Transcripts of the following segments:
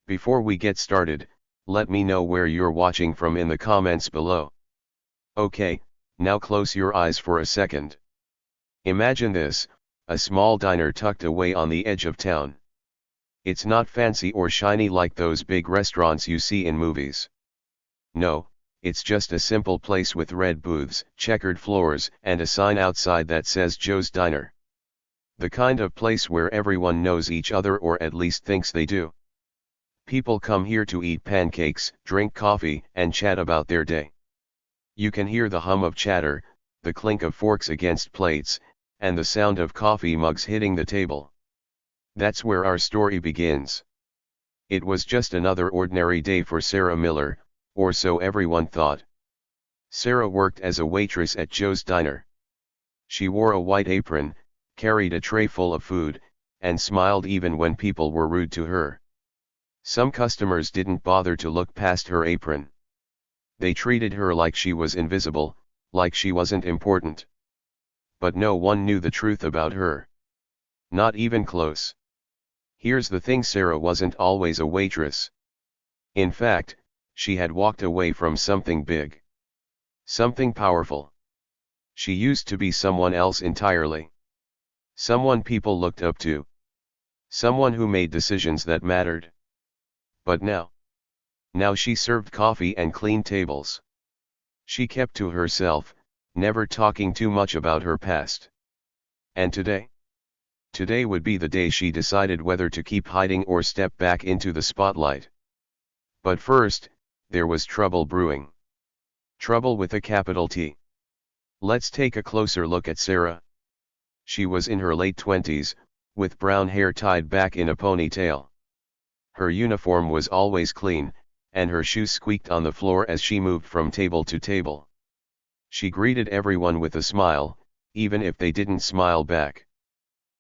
Before we get started, let me know where you're watching from in the comments below. Okay, now close your eyes for a second. Imagine this, a small diner tucked away on the edge of town. It's not fancy or shiny like those big restaurants you see in movies. No, it's just a simple place with red booths, checkered floors, and a sign outside that says Joe's Diner. The kind of place where everyone knows each other, or at least thinks they do. People come here to eat pancakes, drink coffee, and chat about their day. You can hear the hum of chatter, the clink of forks against plates, and the sound of coffee mugs hitting the table. That's where our story begins. It was just another ordinary day for Sarah Miller, or so everyone thought. Sarah worked as a waitress at Joe's Diner. She wore a white apron, carried a tray full of food, and smiled even when people were rude to her. Some customers didn't bother to look past her apron. They treated her like she was invisible, like she wasn't important. But no one knew the truth about her. Not even close. Here's the thing: Sarah wasn't always a waitress. In fact, she had walked away from something big. Something powerful. She used to be someone else entirely. Someone people looked up to. Someone who made decisions that mattered. But now she served coffee and cleaned tables. She kept to herself, never talking too much about her past. And today would be the day she decided whether to keep hiding or step back into the spotlight. But first, there was trouble brewing. Trouble with a capital T. Let's take a closer look at Sarah. She was in her late 20s, with brown hair tied back in a ponytail. Her uniform was always clean, and her shoes squeaked on the floor as she moved from table to table. She greeted everyone with a smile, even if they didn't smile back.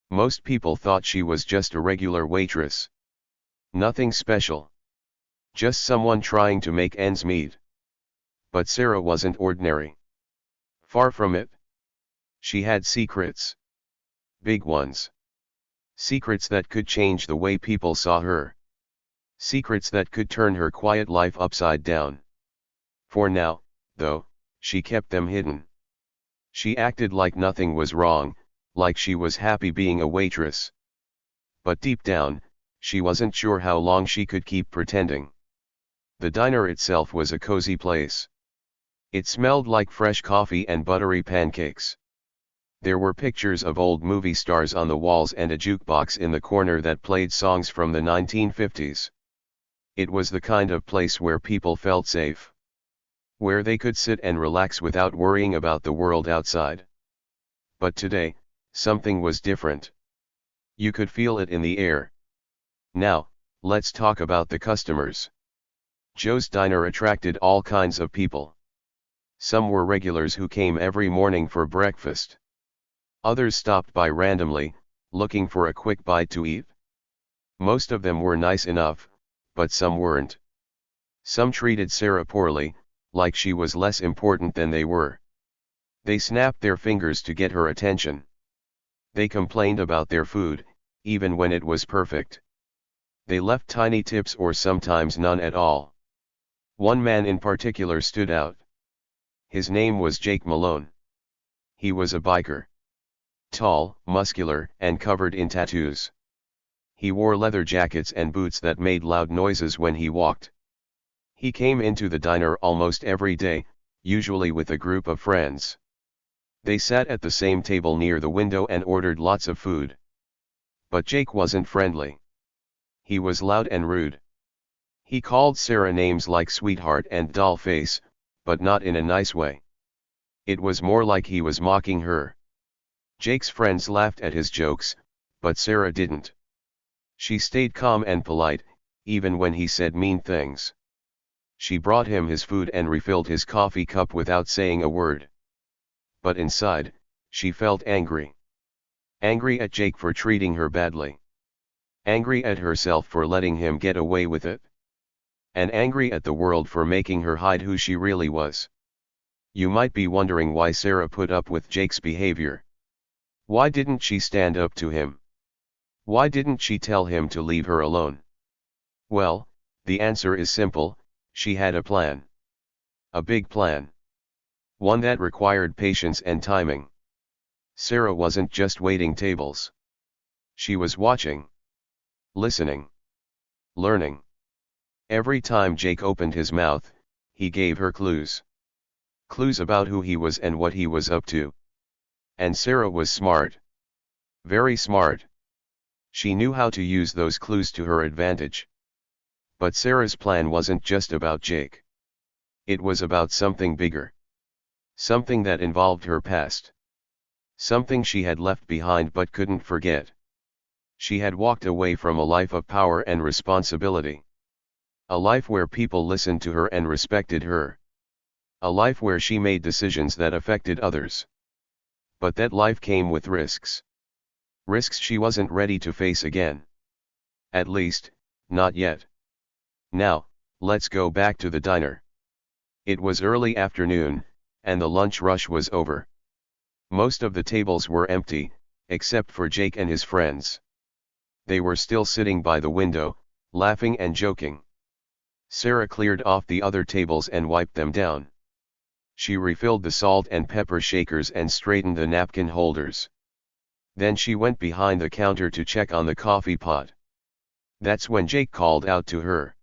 Most people thought she was just a regular waitress. Nothing special. Just someone trying to make ends meet. But Sarah wasn't ordinary. Far from it. She had secrets. Big ones. Secrets that could change the way people saw her. Secrets that could turn her quiet life upside down. For now, though, she kept them hidden. She acted like nothing was wrong, like she was happy being a waitress. But deep down, she wasn't sure how long she could keep pretending. The diner itself was a cozy place. It smelled like fresh coffee and buttery pancakes. There were pictures of old movie stars on the walls and a jukebox in the corner that played songs from the 1950s. It was the kind of place where people felt safe. Where they could sit and relax without worrying about the world outside. But today, something was different. You could feel it in the air. Now, let's talk about the customers. Joe's Diner attracted all kinds of people. Some were regulars who came every morning for breakfast. Others stopped by randomly, looking for a quick bite to eat. Most of them were nice enough, but some weren't. Some treated Sarah poorly, like she was less important than they were. They snapped their fingers to get her attention. They complained about their food, even when it was perfect. They left tiny tips or sometimes none at all. One man in particular stood out. His name was Jake Malone. He was a biker. Tall, muscular, and covered in tattoos. He wore leather jackets and boots that made loud noises when he walked. He came into the diner almost every day, usually with a group of friends. They sat at the same table near the window and ordered lots of food. But Jake wasn't friendly. He was loud and rude. He called Sarah names like sweetheart and doll face, but not in a nice way. It was more like he was mocking her. Jake's friends laughed at his jokes, but Sarah didn't. She stayed calm and polite, even when he said mean things. She brought him his food and refilled his coffee cup without saying a word. But inside, she felt angry. Angry at Jake for treating her badly. Angry at herself for letting him get away with it. And angry at the world for making her hide who she really was. You might be wondering why Sarah put up with Jake's behavior. Why didn't she stand up to him? Why didn't she tell him to leave her alone? Well, The answer is simple: she had a plan. A big plan. One that required patience and timing. Sarah wasn't just waiting tables. She was watching, listening, learning. Every time Jake opened his mouth, he gave her clues. Clues about who he was and what he was up to. And Sarah was smart. Very smart. She knew how to use those clues to her advantage. But Sarah's plan wasn't just about Jake. It was about something bigger. Something that involved her past. Something she had left behind but couldn't forget. She had walked away from a life of power and responsibility. A life where people listened to her and respected her. A life where she made decisions that affected others. But that life came with risks. Risks she wasn't ready to face again. At least, not yet. Now, let's go back to the diner. It was early afternoon, and the lunch rush was over. Most of the tables were empty, except for Jake and his friends. They were still sitting by the window, laughing and joking. Sarah cleared off the other tables and wiped them down. She refilled the salt and pepper shakers and straightened the napkin holders. Then she went behind the counter to check on the coffee pot. That's when Jake called out to her.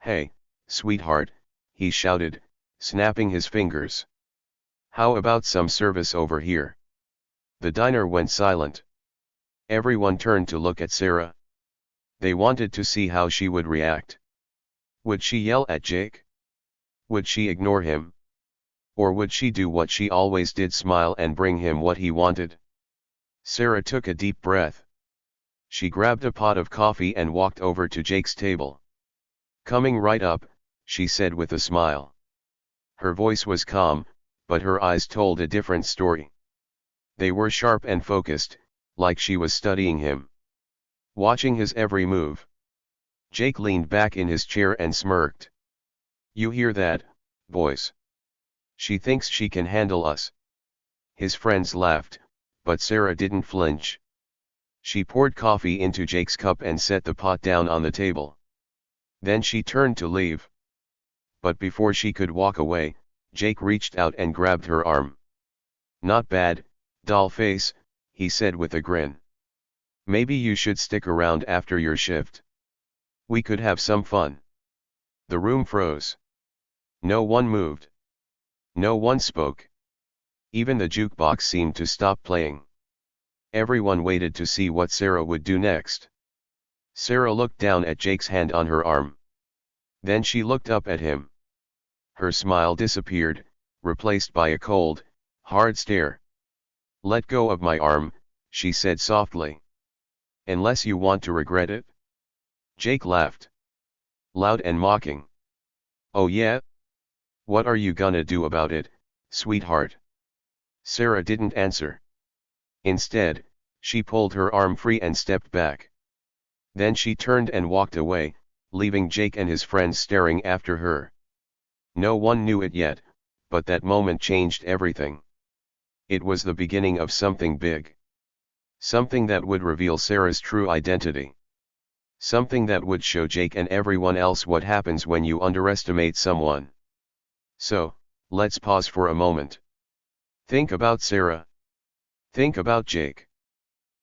"Hey, sweetheart," he shouted, snapping his fingers. "How about some service over here?" The diner went silent. Everyone turned to look at Sarah. They wanted to see how she would react. Would she yell at Jake? Would she ignore him? Or would she do what she always did, smile and bring him what he wanted? Sarah took a deep breath. She grabbed a pot of coffee and walked over to Jake's table. "Coming right up," she said with a smile. Her voice was calm, but her eyes told a different story. They were sharp and focused, like she was studying him. Watching his every move. Jake leaned back in his chair and smirked. "You hear that, boys? She thinks she can handle us." His friends laughed, but Sarah didn't flinch. She poured coffee into Jake's cup and set the pot down on the table. Then she turned to leave. But before she could walk away, Jake reached out and grabbed her arm. "Not bad, doll face," he said with a grin. "Maybe you should stick around after your shift. We could have some fun." The room froze. No one moved. No one spoke. Even the jukebox seemed to stop playing. Everyone waited to see what Sarah would do next. Sarah looked down at Jake's hand on her arm. Then she looked up at him. Her smile disappeared, replaced by a cold, hard stare. "Let go of my arm," she said softly. "Unless you want to regret it." Jake laughed. Loud and mocking. "Oh yeah? What are you gonna do about it, sweetheart?" Sarah didn't answer. Instead, she pulled her arm free and stepped back. Then she turned and walked away, leaving Jake and his friends staring after her. No one knew it yet, but that moment changed everything. It was the beginning of something big. Something that would reveal Sarah's true identity. Something that would show Jake and everyone else what happens when you underestimate someone. So, let's pause for a moment. Think about Sarah. Think about Jake.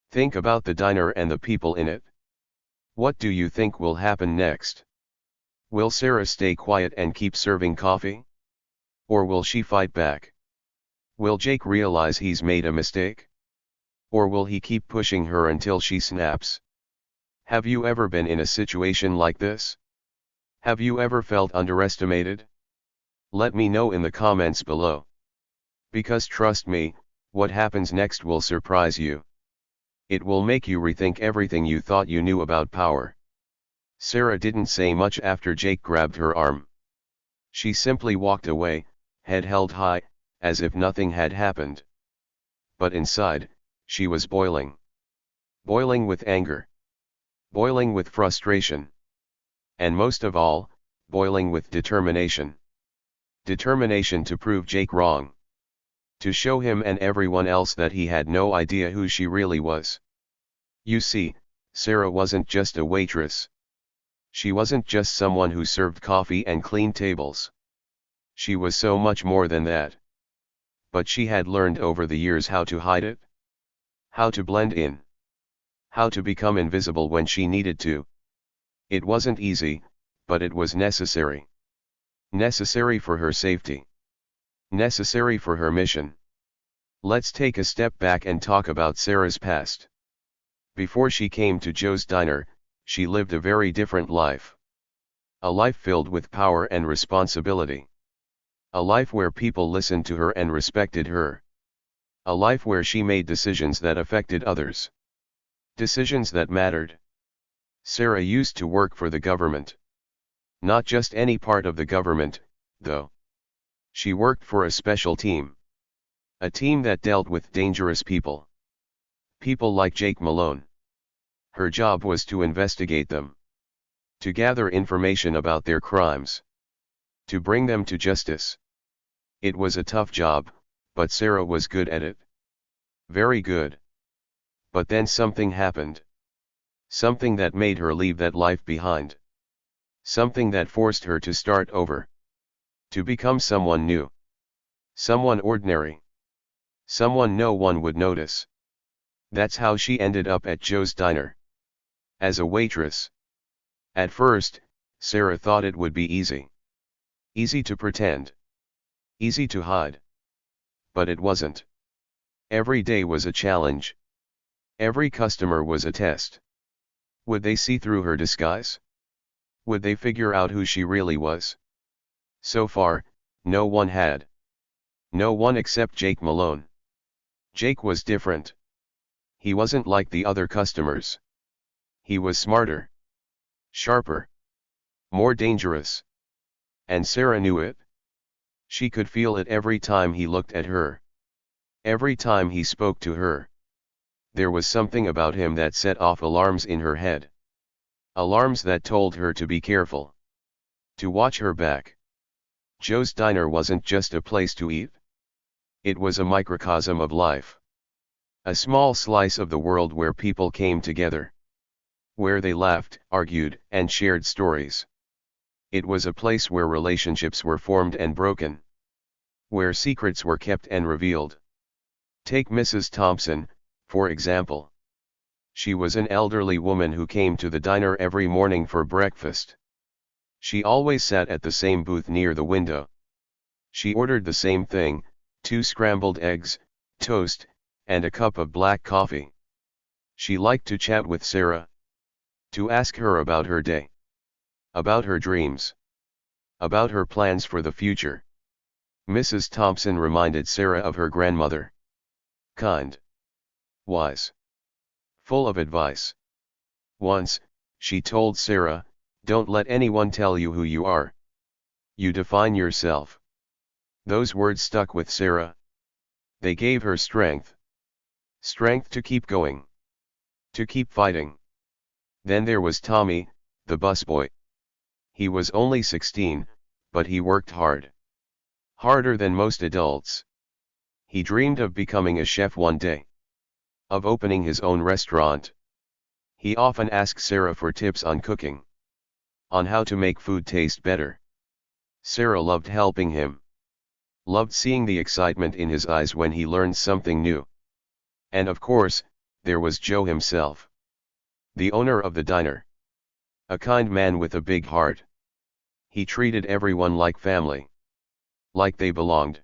Think about the diner and the people in it. What do you think will happen next? Will Sarah stay quiet and keep serving coffee? Or will she fight back? Will Jake realize he's made a mistake? Or will he keep pushing her until she snaps? Have you ever been in a situation like this? Have you ever felt underestimated? Let me know in the comments below. Because trust me, what happens next will surprise you. It will make you rethink everything you thought you knew about power. Sarah didn't say much after Jake grabbed her arm. She simply walked away, head held high, as if nothing had happened. But inside, she was boiling. Boiling with anger. Boiling with frustration. And most of all, boiling with determination. Determination to prove Jake wrong. To show him and everyone else that he had no idea who she really was. You see, Sarah wasn't just a waitress. She wasn't just someone who served coffee and cleaned tables. She was so much more than that. But she had learned over the years how to hide it. How to blend in. How to become invisible when she needed to. It wasn't easy, but it was necessary. Necessary for her safety. Necessary for her mission. Let's take a step back and talk about Sarah's past. Before she came to Joe's Diner, she lived a very different life. A life filled with power and responsibility. A life where people listened to her and respected her. A life where she made decisions that affected others. Decisions that mattered. Sarah used to work for the government. Not just any part of the government, though. She worked for a special team. A team that dealt with dangerous people. People like Jake Malone. Her job was to investigate them. To gather information about their crimes. To bring them to justice. It was a tough job, but Sarah was good at it. Very good. But then something happened. Something that made her leave that life behind. Something that forced her to start over. To become someone new. Someone ordinary. Someone no one would notice. That's how she ended up at Joe's Diner. As a waitress. At first, Sarah thought it would be easy. Easy to pretend. Easy to hide. But it wasn't. Every day was a challenge. Every customer was a test. Would they see through her disguise? Would they figure out who she really was? So far, no one had. No one except Jake Malone. Jake was different. He wasn't like the other customers. He was smarter. Sharper. More dangerous. And Sarah knew it. She could feel it every time he looked at her. Every time he spoke to her. There was something about him that set off alarms in her head. Alarms that told her to be careful. To watch her back. Joe's Diner wasn't just a place to eat. It was a microcosm of life. A small slice of the world where people came together. Where they laughed, argued, and shared stories. It was a place where relationships were formed and broken. Where secrets were kept and revealed. Take Mrs. Thompson, for example. She was an elderly woman who came to the diner every morning for breakfast. She always sat at the same booth near the window. She ordered the same thing, 2 scrambled eggs, toast, and a cup of black coffee. She liked to chat with Sarah. To ask her about her day. About her dreams. About her plans for the future. Mrs. Thompson reminded Sarah of her grandmother. Kind. Wise. Full of advice. Once, she told Sarah, "Don't let anyone tell you who you are. You define yourself." Those words stuck with Sarah. They gave her strength. Strength to keep going. To keep fighting. Then there was Tommy, the busboy. He was only 16, but he worked hard. Harder than most adults. He dreamed of becoming a chef one day. Of opening his own restaurant. He often asked Sarah for tips on cooking. On how to make food taste better. Sarah loved helping him. Loved seeing the excitement in his eyes when he learned something new. And of course, there was Joe himself. The owner of the diner. A kind man with a big heart. He treated everyone like family. Like they belonged.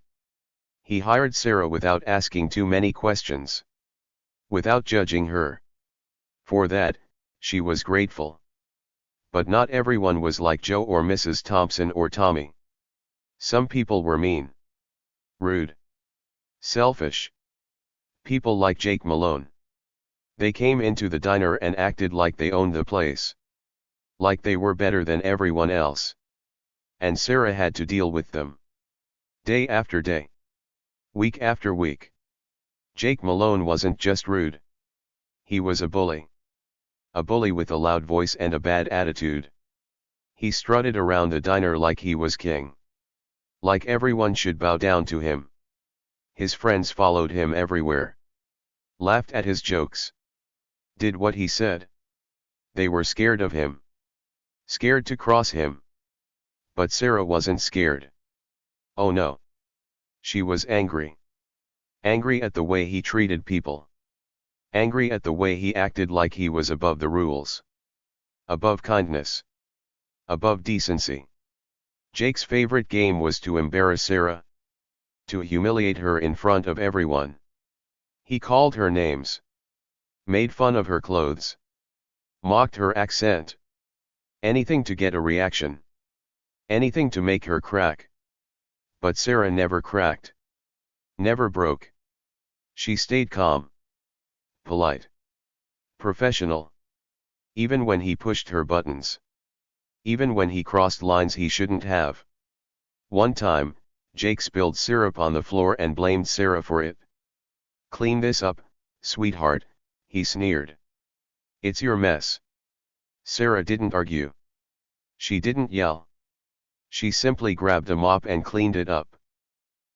He hired Sarah without asking too many questions. Without judging her. For that, she was grateful. But not everyone was like Joe or Mrs. Thompson or Tommy. Some people were mean. Rude. Selfish. People like Jake Malone. They came into the diner and acted like they owned the place. Like they were better than everyone else. And Sarah had to deal with them. Day after day. Week after week. Jake Malone wasn't just rude. He was a bully. A bully with a loud voice and a bad attitude. He strutted around the diner like he was king. Like everyone should bow down to him. His friends followed him everywhere. Laughed at his jokes. Did what he said. They were scared of him. Scared to cross him. But Sarah wasn't scared. Oh no. She was angry. Angry at the way he treated people. Angry at the way he acted like he was above the rules. Above kindness. Above decency. Jake's favorite game was to embarrass Sarah. To humiliate her in front of everyone. He called her names. Made fun of her clothes. Mocked her accent. Anything to get a reaction. Anything to make her crack. But Sarah never cracked. Never broke. She stayed calm. Polite. Professional. Even when he pushed her buttons. Even when he crossed lines he shouldn't have. One time, Jake spilled syrup on the floor and blamed Sarah for it. "Clean this up, sweetheart," he sneered. "It's your mess." Sarah didn't argue. She didn't yell. She simply grabbed a mop and cleaned it up.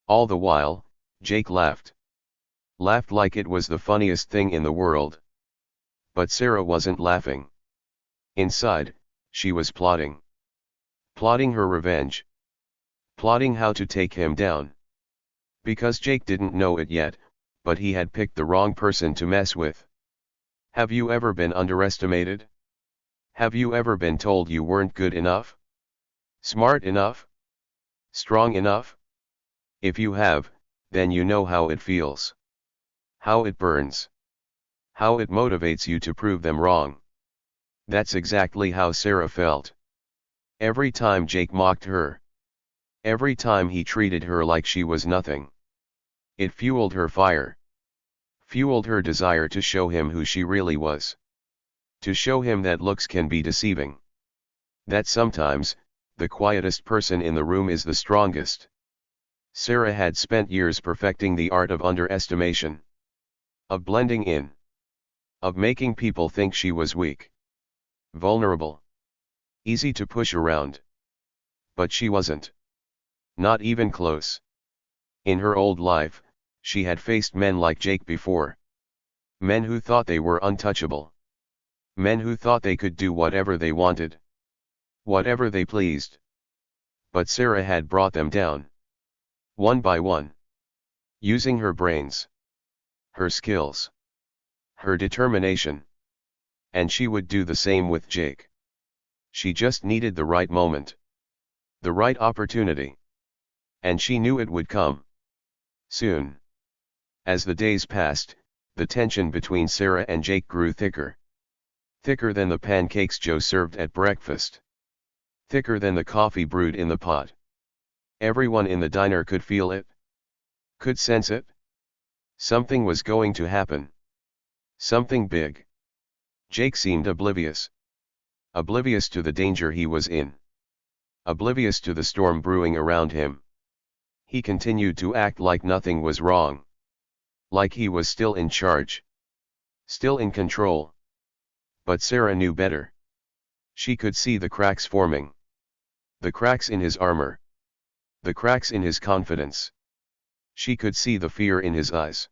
All the while, Jake laughed. Laughed like it was the funniest thing in the world. But Sarah wasn't laughing. Inside, she was plotting. Plotting her revenge. Plotting how to take him down. Because Jake didn't know it yet, but he had picked the wrong person to mess with. Have you ever been underestimated? Have you ever been told you weren't good enough? Smart enough? Strong enough? If you have, then you know how it feels. How it burns. How it motivates you to prove them wrong. That's exactly how Sarah felt. Every time Jake mocked her. Every time he treated her like she was nothing. It fueled her fire. Fueled her desire to show him who she really was. To show him that looks can be deceiving. That sometimes, the quietest person in the room is the strongest. Sarah had spent years perfecting the art of underestimation. Of blending in. Of making people think she was weak. Vulnerable. Easy to push around. But she wasn't. Not even close. In her old life, she had faced men like Jake before. Men who thought they were untouchable. Men who thought they could do whatever they wanted. Whatever they pleased. But Sarah had brought them down. One by one. Using her brains. Her skills. Her determination. And she would do the same with Jake. She just needed the right moment. The right opportunity. And she knew it would come. Soon. As the days passed, the tension between Sarah and Jake grew thicker. Thicker than the pancakes Joe served at breakfast. Thicker than the coffee brewed in the pot. Everyone in the diner could feel it. Could sense it. Something was going to happen. Something big. Jake seemed oblivious. Oblivious to the danger he was in. Oblivious to the storm brewing around him. He continued to act like nothing was wrong. Like he was still in charge. Still in control. But Sarah knew better. She could see the cracks forming. The cracks in his armor. The cracks in his confidence. She could see the fear in his eyes.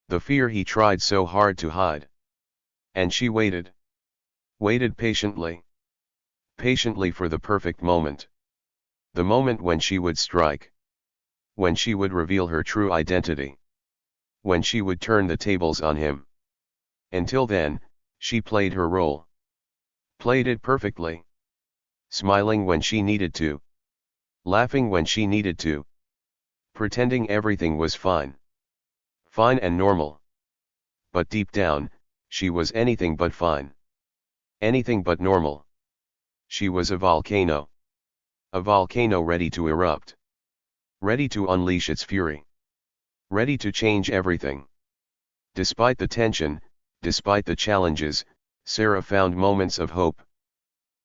The fear he tried so hard to hide. And she waited. Waited patiently. Patiently for the perfect moment. The moment when she would strike. When she would reveal her true identity. When she would turn the tables on him. Until then, she played her role. Played it perfectly. Smiling when she needed to. Laughing when she needed to. Pretending everything was fine. Fine and normal. But deep down, she was anything but fine. Anything but normal. She was a volcano. A volcano ready to erupt. Ready to unleash its fury. Ready to change everything. Despite the tension, despite the challenges, Sarah found moments of hope.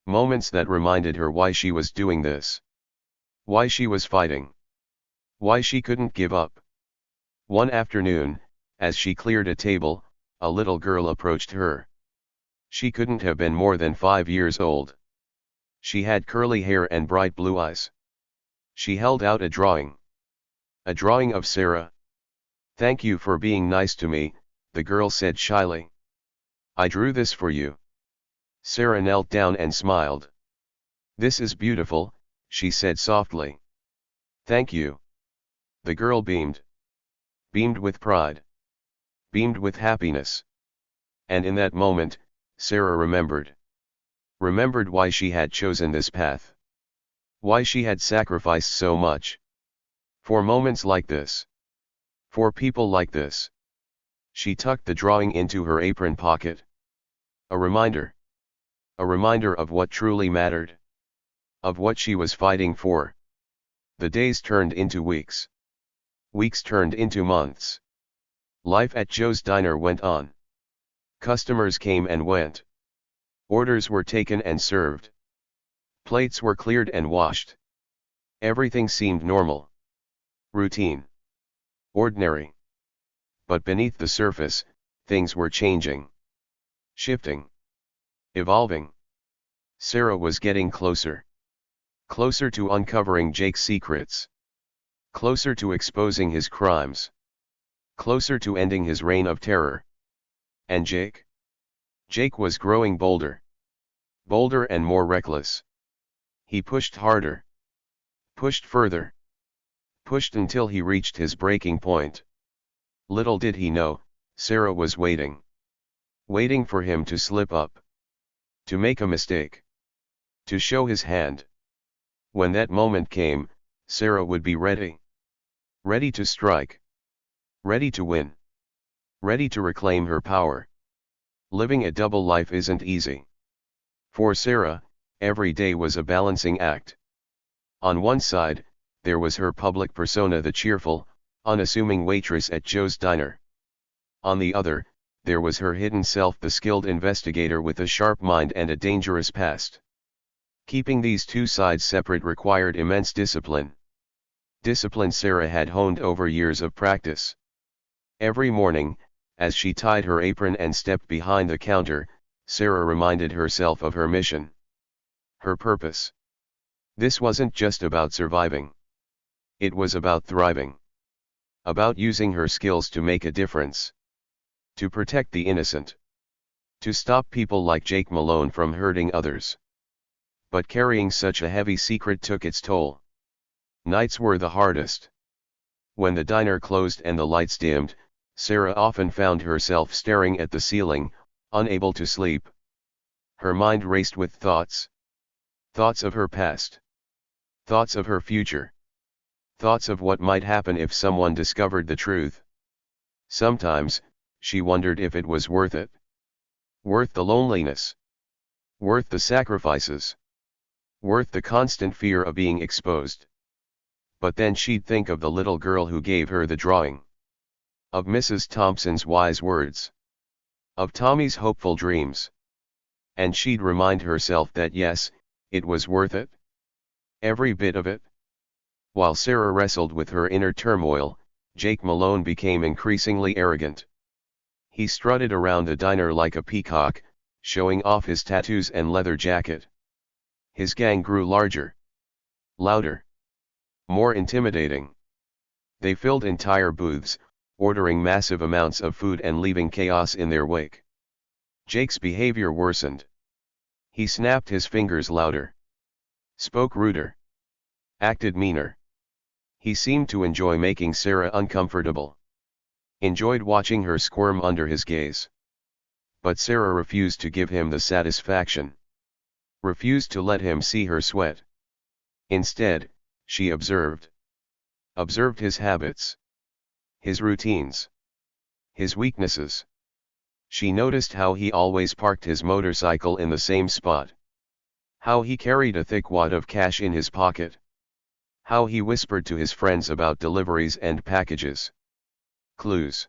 Moments that reminded her why she was doing this. Why she was fighting. Why she couldn't give up. One afternoon, as she cleared a table, a little girl approached her. She couldn't have been more than 5 years old. She had curly hair and bright blue eyes. She held out a drawing. A drawing of Sarah. "Thank you for being nice to me," the girl said shyly. "I drew this for you." Sarah knelt down and smiled. "This is beautiful," she said softly. "Thank you." The girl beamed. Beamed with pride. Beamed with happiness. And in that moment, Sarah remembered. Remembered why she had chosen this path. Why she had sacrificed so much. For moments like this. For people like this. She tucked the drawing into her apron pocket. A reminder. A reminder of what truly mattered. Of what she was fighting for. The days turned into weeks. Weeks turned into months. Life at Joe's Diner went on. Customers came and went. Orders were taken and served. Plates were cleared and washed. Everything seemed normal. Routine. Ordinary. But beneath the surface, things were changing. Shifting. Evolving. Sarah was getting closer. Closer to uncovering Jake's secrets. Closer to exposing his crimes. Closer to ending his reign of terror. And Jake? Jake was growing bolder. Bolder and more reckless. He pushed harder. Pushed further. Pushed until he reached his breaking point. Little did he know, Sarah was waiting. Waiting for him to slip up. To make a mistake. To show his hand. When that moment came, Sarah would be ready. Ready to strike. Ready to win. Ready to reclaim her power. Living a double life isn't easy. For Sarah, every day was a balancing act. On one side, there was her public persona, the cheerful, unassuming waitress at Joe's Diner. On the other, there was her hidden self, the skilled investigator with a sharp mind and a dangerous past. Keeping these two sides separate required immense discipline. Discipline Sarah had honed over years of practice. Every morning, as she tied her apron and stepped behind the counter, Sarah reminded herself of her mission. Her purpose. This wasn't just about surviving. It was about thriving. About using her skills to make a difference. To protect the innocent. To stop people like Jake Malone from hurting others. But carrying such a heavy secret took its toll. Nights were the hardest. When the diner closed and the lights dimmed, Sarah often found herself staring at the ceiling, unable to sleep. Her mind raced with thoughts. Thoughts of her past. Thoughts of her future. Thoughts of what might happen if someone discovered the truth. Sometimes, she wondered if it was worth it. Worth the loneliness. Worth the sacrifices. Worth the constant fear of being exposed. But then she'd think of the little girl who gave her the drawing. Of Mrs. Thompson's wise words. Of Tommy's hopeful dreams. And she'd remind herself that yes, it was worth it. Every bit of it. While Sarah wrestled with her inner turmoil, Jake Malone became increasingly arrogant. He strutted around the diner like a peacock, showing off his tattoos and leather jacket. His gang grew larger. Louder. More intimidating. They filled entire booths, ordering massive amounts of food and leaving chaos in their wake. Jake's behavior worsened. He snapped his fingers louder. Spoke ruder. Acted meaner. He seemed to enjoy making Sarah uncomfortable. Enjoyed watching her squirm under his gaze. But Sarah refused to give him the satisfaction. Refused to let him see her sweat. Instead, she observed. Observed his habits. His routines. His weaknesses. She noticed how he always parked his motorcycle in the same spot. How he carried a thick wad of cash in his pocket. How he whispered to his friends about deliveries and packages. Clues.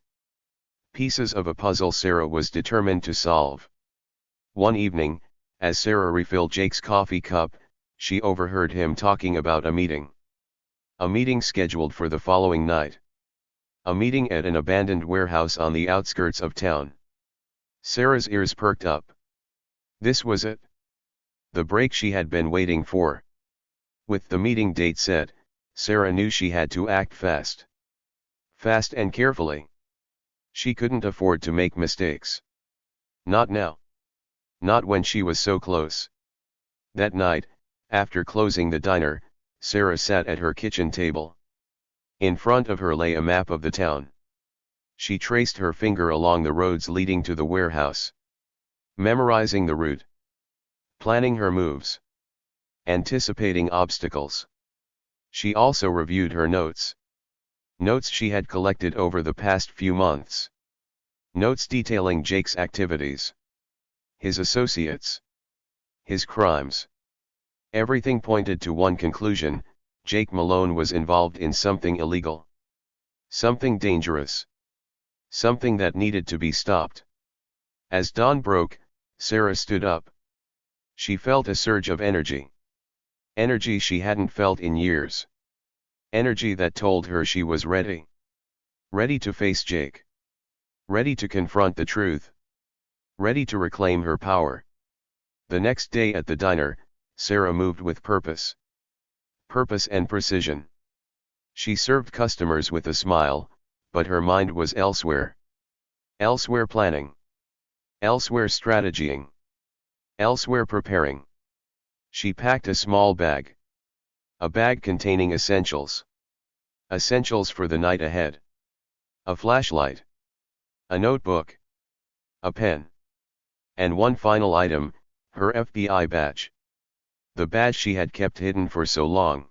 Pieces of a puzzle Sarah was determined to solve. One evening, as Sarah refilled Jake's coffee cup, she overheard him talking about a meeting. A meeting scheduled for the following night. A meeting at an abandoned warehouse on the outskirts of town. Sarah's ears perked up. This was it. The break she had been waiting for. With the meeting date set, Sarah knew she had to act fast. Fast and carefully. She couldn't afford to make mistakes. Not now. Not when she was so close. That night, After closing the diner, Sarah sat at her kitchen table. In front of her lay a map of the town. She traced her finger along the roads leading to the warehouse. Memorizing the route. Planning her moves. Anticipating obstacles. She also reviewed her notes. Notes she had collected over the past few months. Notes detailing Jake's activities. His associates. His crimes. Everything pointed to one conclusion: Jake Malone was involved in something illegal. Something dangerous. Something that needed to be stopped. As dawn broke, Sarah stood up. She felt a surge of energy. Energy she hadn't felt in years. Energy that told her she was ready. Ready to face Jake. Ready to confront the truth. Ready to reclaim her power. The next day at the diner, Sarah moved with purpose. Purpose and precision. She served customers with a smile, but her mind was elsewhere. Elsewhere planning. Elsewhere strategizing. Elsewhere preparing. She packed a small bag. A bag containing essentials. Essentials for the night ahead. A flashlight. A notebook. A pen. And one final item, her FBI badge. The badge she had kept hidden for so long.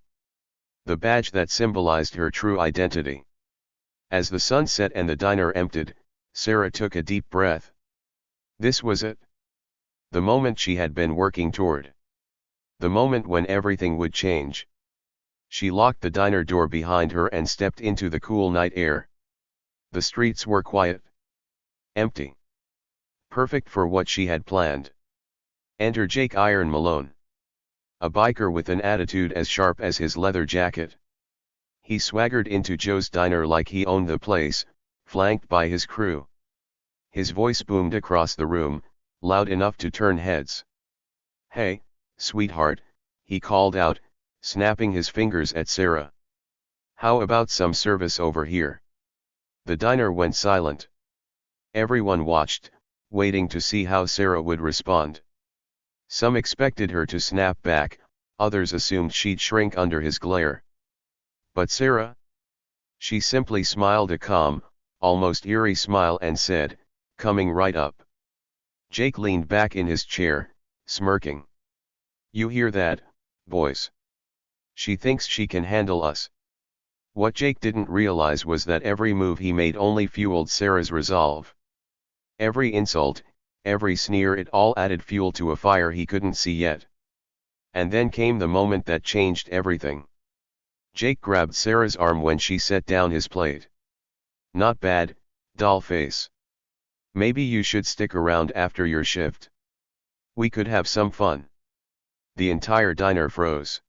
The badge that symbolized her true identity. As the sun set and the diner emptied, Sarah took a deep breath. This was it. The moment she had been working toward. The moment when everything would change. She locked the diner door behind her and stepped into the cool night air. The streets were quiet. Empty. Perfect for what she had planned. Enter Jake Iron Malone. A biker with an attitude as sharp as his leather jacket. He swaggered into Joe's diner like he owned the place, flanked by his crew. His voice boomed across the room, loud enough to turn heads. "Hey, sweetheart," he called out, snapping his fingers at Sarah. "How about some service over here?" The diner went silent. Everyone watched, waiting to see how Sarah would respond. Some expected her to snap back, others assumed she'd shrink under his glare. But Sarah? She simply smiled a calm, almost eerie smile and said, "Coming right up." Jake leaned back in his chair, smirking. "You hear that, boys? She thinks she can handle us." What Jake didn't realize was that every move he made only fueled Sarah's resolve. Every insult, every sneer, it all added fuel to a fire he couldn't see yet. And then came the moment that changed everything. Jake grabbed Sarah's arm when she set down his plate. "Not bad, doll face. Maybe you should stick around after your shift. We could have some fun." The entire diner froze.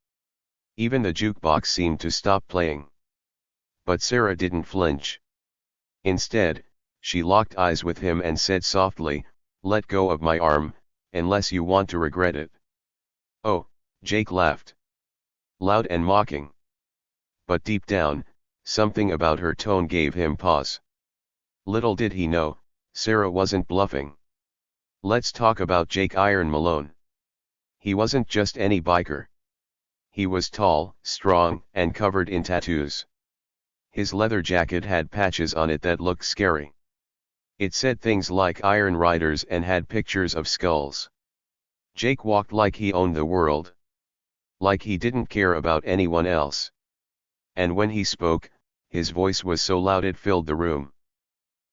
Even the jukebox seemed to stop playing. But Sarah didn't flinch. Instead, she locked eyes with him and said softly, "Let go of my arm, unless you want to regret it." "Oh," Jake laughed. Loud and mocking. But deep down, something about her tone gave him pause. Little did he know, Sarah wasn't bluffing. Let's talk about Jake Iron Malone. He wasn't just any biker. He was tall, strong, and covered in tattoos. His leather jacket had patches on it that looked scary. It said things like Iron Riders and had pictures of skulls. Jake walked like he owned the world. Like he didn't care about anyone else. And when he spoke, his voice was so loud it filled the room.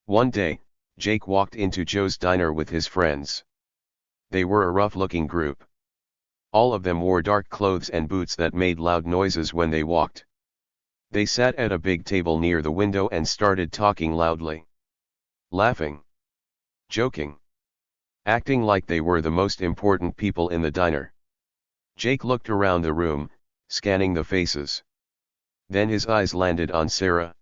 One day, Jake walked into Joe's diner with his friends. They were a rough-looking group. All of them wore dark clothes and boots that made loud noises when they walked. They sat at a big table near the window and started talking loudly. Laughing. Joking. Acting like they were the most important people in the diner. Jake looked around the room, scanning the faces. Then his eyes landed on Sarah.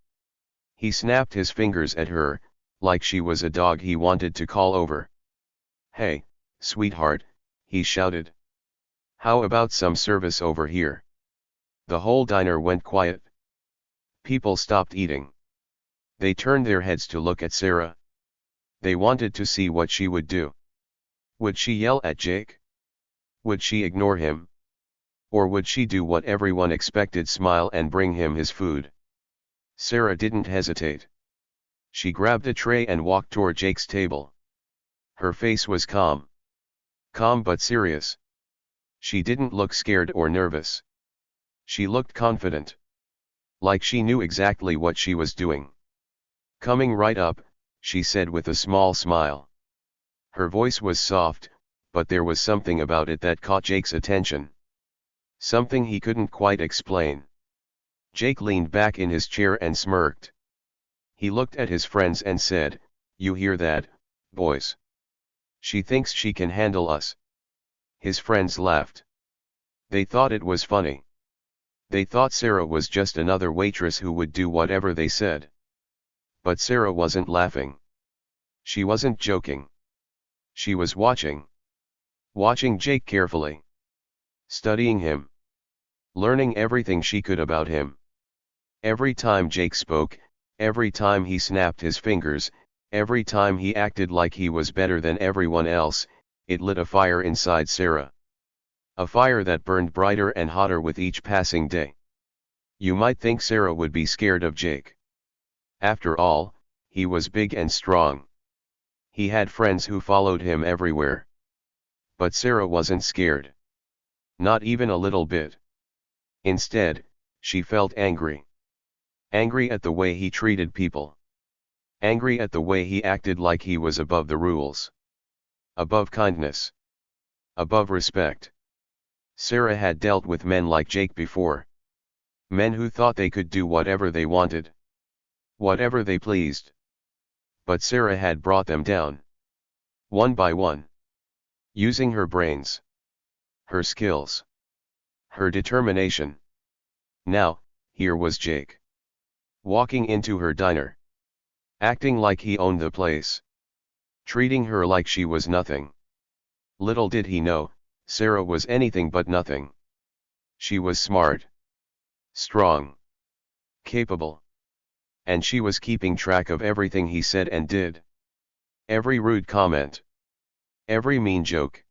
He snapped his fingers at her, like she was a dog he wanted to call over. "Hey, sweetheart," he shouted. "How about some service over here?" The whole diner went quiet. People stopped eating. They turned their heads to look at Sarah. They wanted to see what she would do. Would she yell at Jake? Would she ignore him? Or would she do what everyone expected, smile and bring him his food? Sarah didn't hesitate. She grabbed a tray and walked toward Jake's table. Her face was calm. Calm but serious. She didn't look scared or nervous. She looked confident. Like she knew exactly what she was doing. Coming right up, she said with a small smile. Her voice was soft, but there was something about it that caught Jake's attention. Something he couldn't quite explain. Jake leaned back in his chair and smirked. He looked at his friends and said, "You hear that, boys? She thinks she can handle us." His friends laughed. They thought it was funny. They thought Sarah was just another waitress who would do whatever they said. But Sarah wasn't laughing. She wasn't joking. She was watching. Watching Jake carefully. Studying him. Learning everything she could about him. Every time Jake spoke, every time he snapped his fingers, every time he acted like he was better than everyone else, it lit a fire inside Sarah. A fire that burned brighter and hotter with each passing day. You might think Sarah would be scared of Jake. After all, he was big and strong. He had friends who followed him everywhere. But Sarah wasn't scared. Not even a little bit. Instead, she felt angry. Angry at the way he treated people. Angry at the way he acted like he was above the rules. Above kindness. Above respect. Sarah had dealt with men like Jake before. Men who thought they could do whatever they wanted. Whatever they pleased. But Sarah had brought them down. One by one. Using her brains. Her skills. Her determination. Now, here was Jake. Walking into her diner. Acting like he owned the place. Treating her like she was nothing. Little did he know, Sarah was anything but nothing. She was smart. Strong. Capable. And she was keeping track of everything he said and did. Every rude comment. Every mean joke.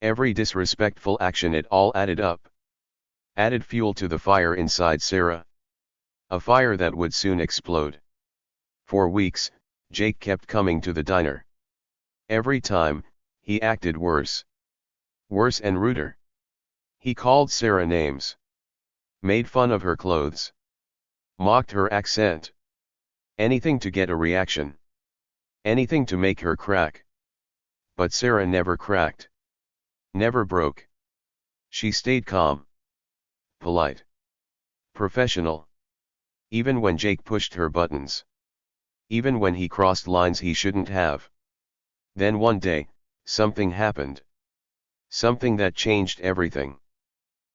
Every disrespectful action, it all added up. Added fuel to the fire inside Sarah. A fire that would soon explode. For weeks, Jake kept coming to the diner. Every time, he acted worse. Worse and ruder. He called Sarah names. Made fun of her clothes. Mocked her accent. Anything to get a reaction. Anything to make her crack. But Sarah never cracked. Never broke. She stayed calm. Polite. Professional. Even when Jake pushed her buttons. Even when he crossed lines he shouldn't have. Then one day, something happened. Something that changed everything.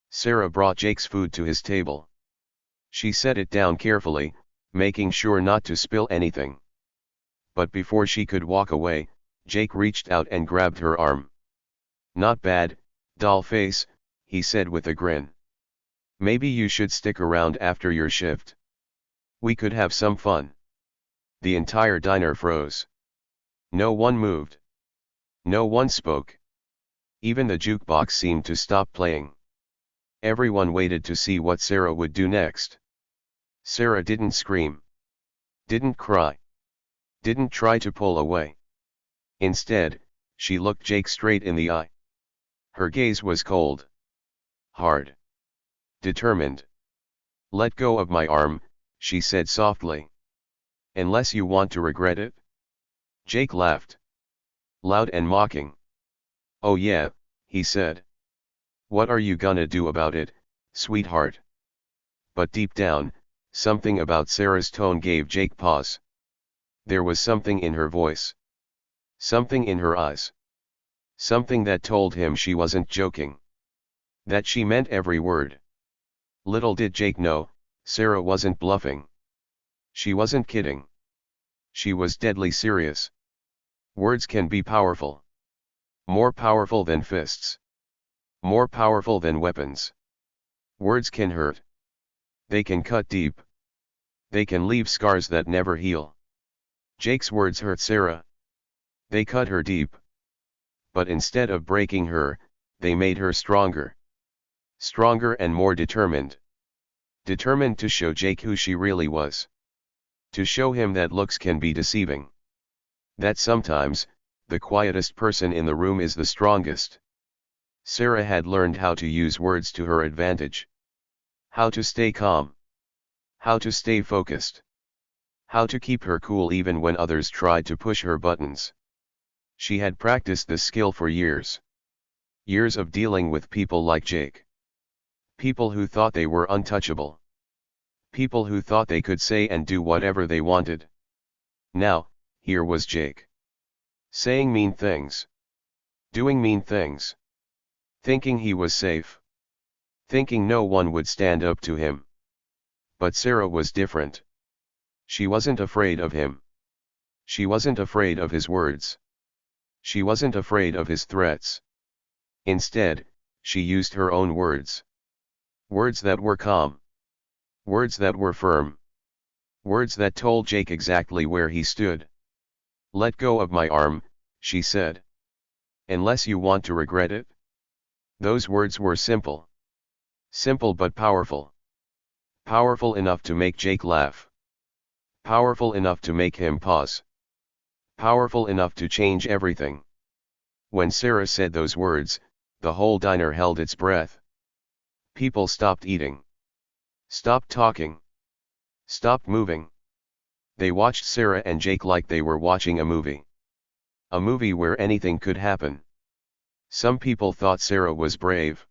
Sarah brought Jake's food to his table. She set it down carefully, making sure not to spill anything. But before she could walk away, Jake reached out and grabbed her arm. "Not bad, doll face," he said with a grin. "Maybe you should stick around after your shift. We could have some fun." The entire diner froze. No one moved. No one spoke. Even the jukebox seemed to stop playing. Everyone waited to see what Sarah would do next. Sarah didn't scream. Didn't cry. Didn't try to pull away. Instead, she looked Jake straight in the eye. Her gaze was cold. Hard. Determined. "Let go of my arm," she said softly. "Unless you want to regret it." Jake laughed. Loud and mocking. "Oh yeah," he said. "What are you gonna do about it, sweetheart?" But deep down, something about Sarah's tone gave Jake pause. There was something in her voice. Something in her eyes. Something that told him she wasn't joking. That she meant every word. Little did Jake know, Sarah wasn't bluffing. She wasn't kidding. She was deadly serious. Words can be powerful. More powerful than fists. More powerful than weapons. Words can hurt. They can cut deep. They can leave scars that never heal. Jake's words hurt Sarah. They cut her deep. But instead of breaking her, they made her stronger. Stronger and more determined. Determined to show Jake who she really was. To show him that looks can be deceiving. That sometimes, the quietest person in the room is the strongest. Sarah had learned how to use words to her advantage. How to stay calm. How to stay focused. How to keep her cool even when others tried to push her buttons. She had practiced this skill for years. Years of dealing with people like Jake. People who thought they were untouchable. People who thought they could say and do whatever they wanted. Now, here was Jake. Saying mean things. Doing mean things. Thinking he was safe. Thinking no one would stand up to him. But Sarah was different. She wasn't afraid of him. She wasn't afraid of his words. She wasn't afraid of his threats. Instead, she used her own words. Words that were calm. Words that were firm. Words that told Jake exactly where he stood. "Let go of my arm," she said. "Unless you want to regret it." Those words were simple. Simple but powerful. Powerful enough to make Jake laugh. Powerful enough to make him pause. Powerful enough to change everything. When Sarah said those words, the whole diner held its breath. People stopped eating. Stopped talking. Stopped moving. They watched Sarah and Jake like they were watching a movie. A movie where anything could happen. Some people thought Sarah was brave.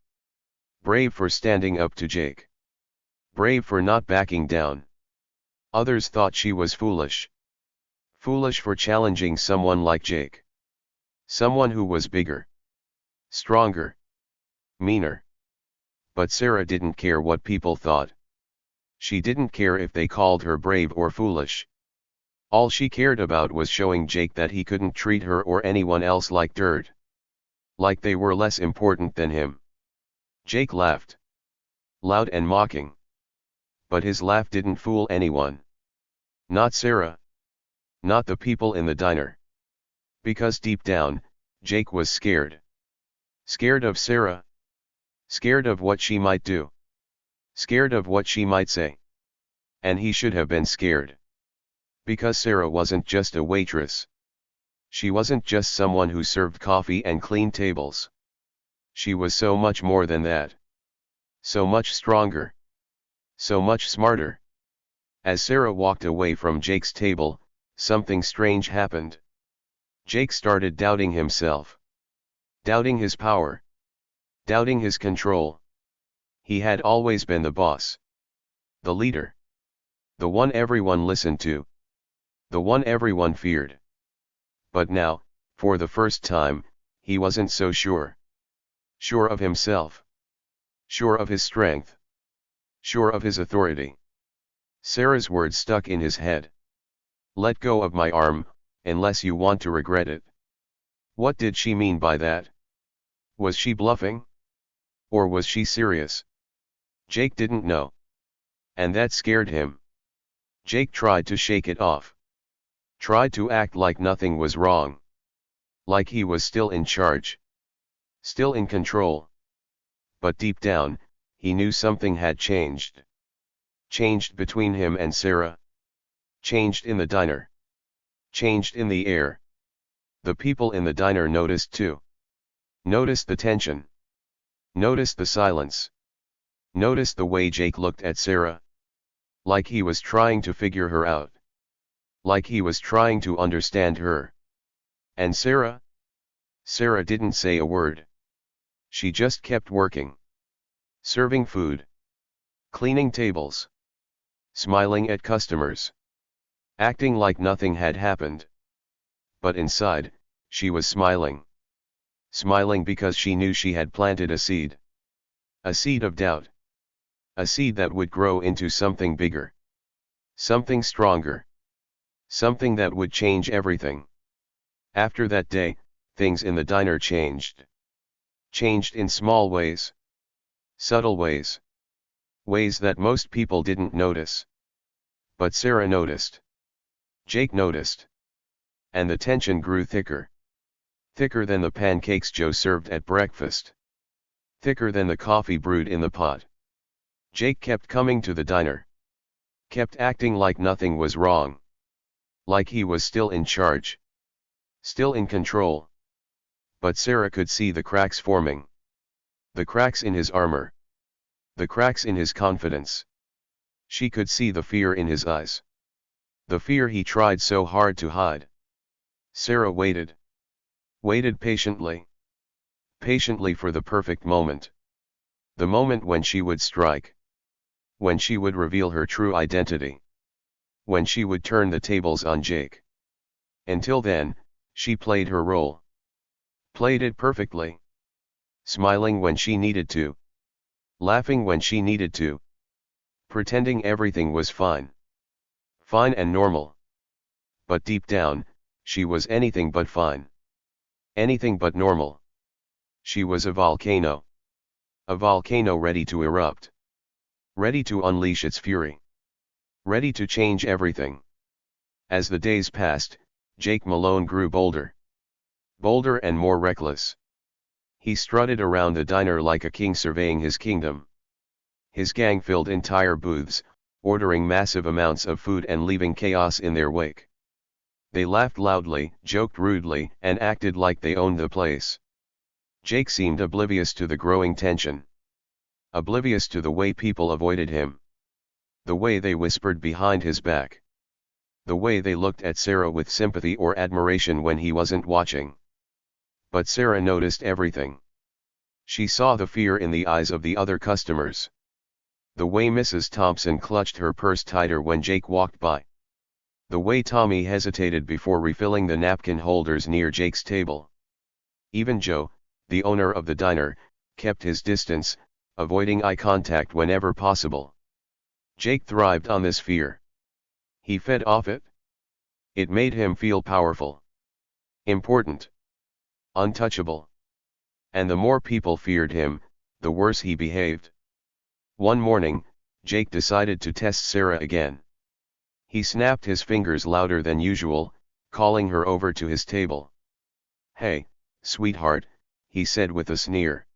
Brave for standing up to Jake. Brave for not backing down. Others thought she was foolish. Foolish for challenging someone like Jake. Someone who was bigger. Stronger. Meaner. But Sarah didn't care what people thought. She didn't care if they called her brave or foolish. All she cared about was showing Jake that he couldn't treat her or anyone else like dirt. Like they were less important than him. Jake laughed. Loud and mocking. But his laugh didn't fool anyone. Not Sarah. Not the people in the diner. Because deep down, Jake was scared. Scared of Sarah. Scared of what she might do. Scared of what she might say. And he should have been scared. Because Sarah wasn't just a waitress. She wasn't just someone who served coffee and cleaned tables. She was so much more than that. So much stronger. So much smarter. As Sarah walked away from Jake's table, something strange happened. Jake started doubting himself. Doubting his power. Doubting his control. He had always been the boss. The leader. The one everyone listened to. The one everyone feared. But now, for the first time, he wasn't so sure. Sure of himself. Sure of his strength. Sure of his authority. Sarah's words stuck in his head. "Let go of my arm, unless you want to regret it." What did she mean by that? Was she bluffing? Or was she serious? Jake didn't know. And that scared him. Jake tried to shake it off. Tried to act like nothing was wrong. Like he was still in charge. Still in control. But deep down, he knew something had changed. Changed between him and Sarah. Changed in the diner. Changed in the air. The people in the diner noticed too. Noticed the tension. Noticed the silence. Noticed the way Jake looked at Sarah. Like he was trying to figure her out. Like he was trying to understand her. And Sarah? Sarah didn't say a word. She just kept working. Serving food. Cleaning tables. Smiling at customers. Acting like nothing had happened. But inside, she was smiling. Smiling because she knew she had planted a seed. A seed of doubt. A seed that would grow into something bigger. Something stronger. Something that would change everything. After that day, things in the diner changed. Changed in small ways. Subtle ways. Ways that most people didn't notice. But Sarah noticed. Jake noticed. And the tension grew thicker. Thicker than the pancakes Joe served at breakfast. thicker than the coffee brewed in the pot. Jake kept coming to the diner. Kept acting like nothing was wrong. Like he was still in charge. Still in control. But Sarah could see the cracks forming. The cracks in his armor. The cracks in his confidence. She could see the fear in his eyes. The fear he tried so hard to hide. Sarah waited. Waited patiently. Patiently for the perfect moment. The moment when she would strike. When she would reveal her true identity. When she would turn the tables on Jake. Until then, she played her role. Played it perfectly. Smiling when she needed to. Laughing when she needed to. Pretending everything was fine. Fine and normal. But deep down, she was anything but fine. Anything but normal. She was a volcano. A volcano ready to erupt. Ready to unleash its fury. Ready to change everything. As the days passed, Jake Malone grew bolder. Bolder and more reckless. He strutted around the diner like a king surveying his kingdom. His gang filled entire booths, ordering massive amounts of food and leaving chaos in their wake. They laughed loudly, joked rudely, and acted like they owned the place. Jake seemed oblivious to the growing tension. Oblivious to the way people avoided him. The way they whispered behind his back. The way they looked at Sarah with sympathy or admiration when he wasn't watching. But Sarah noticed everything. She saw the fear in the eyes of the other customers. The way Mrs. Thompson clutched her purse tighter when Jake walked by. The way Tommy hesitated before refilling the napkin holders near Jake's table. Even Joe, the owner of the diner, kept his distance, avoiding eye contact whenever possible. Jake thrived on this fear. He fed off it. It made him feel powerful. Important. Untouchable. And the more people feared him, the worse he behaved. One morning, Jake decided to test Sarah again. He snapped his fingers louder than usual, calling her over to his table. "Hey, sweetheart," he said with a sneer.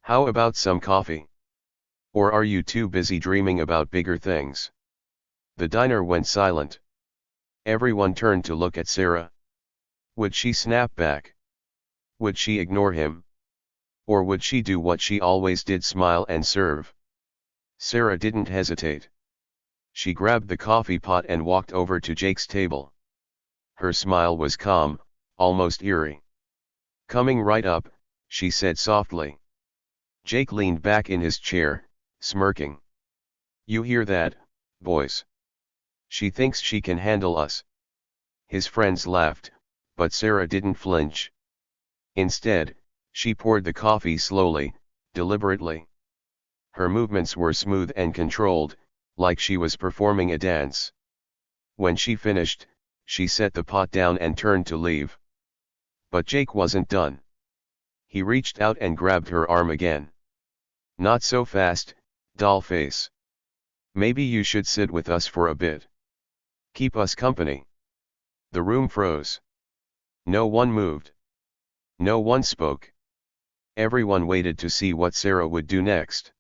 "How about some coffee? Or are you too busy dreaming about bigger things?" The diner went silent. Everyone turned to look at Sarah. Would she snap back? Would she ignore him? Or would she do what she always did, smile and serve? Sarah didn't hesitate. She grabbed the coffee pot and walked over to Jake's table. Her smile was calm, almost eerie. "Coming right up," she said softly. Jake leaned back in his chair, smirking. "You hear that, boys? She thinks she can handle us." His friends laughed, but Sarah didn't flinch. Instead, she poured the coffee slowly, deliberately. Her movements were smooth and controlled, like she was performing a dance. When she finished, she set the pot down and turned to leave. But Jake wasn't done. He reached out and grabbed her arm again. "Not so fast, doll face. Maybe you should sit with us for a bit. Keep us company." The room froze. No one moved. No one spoke. Everyone waited to see what Sarah would do next.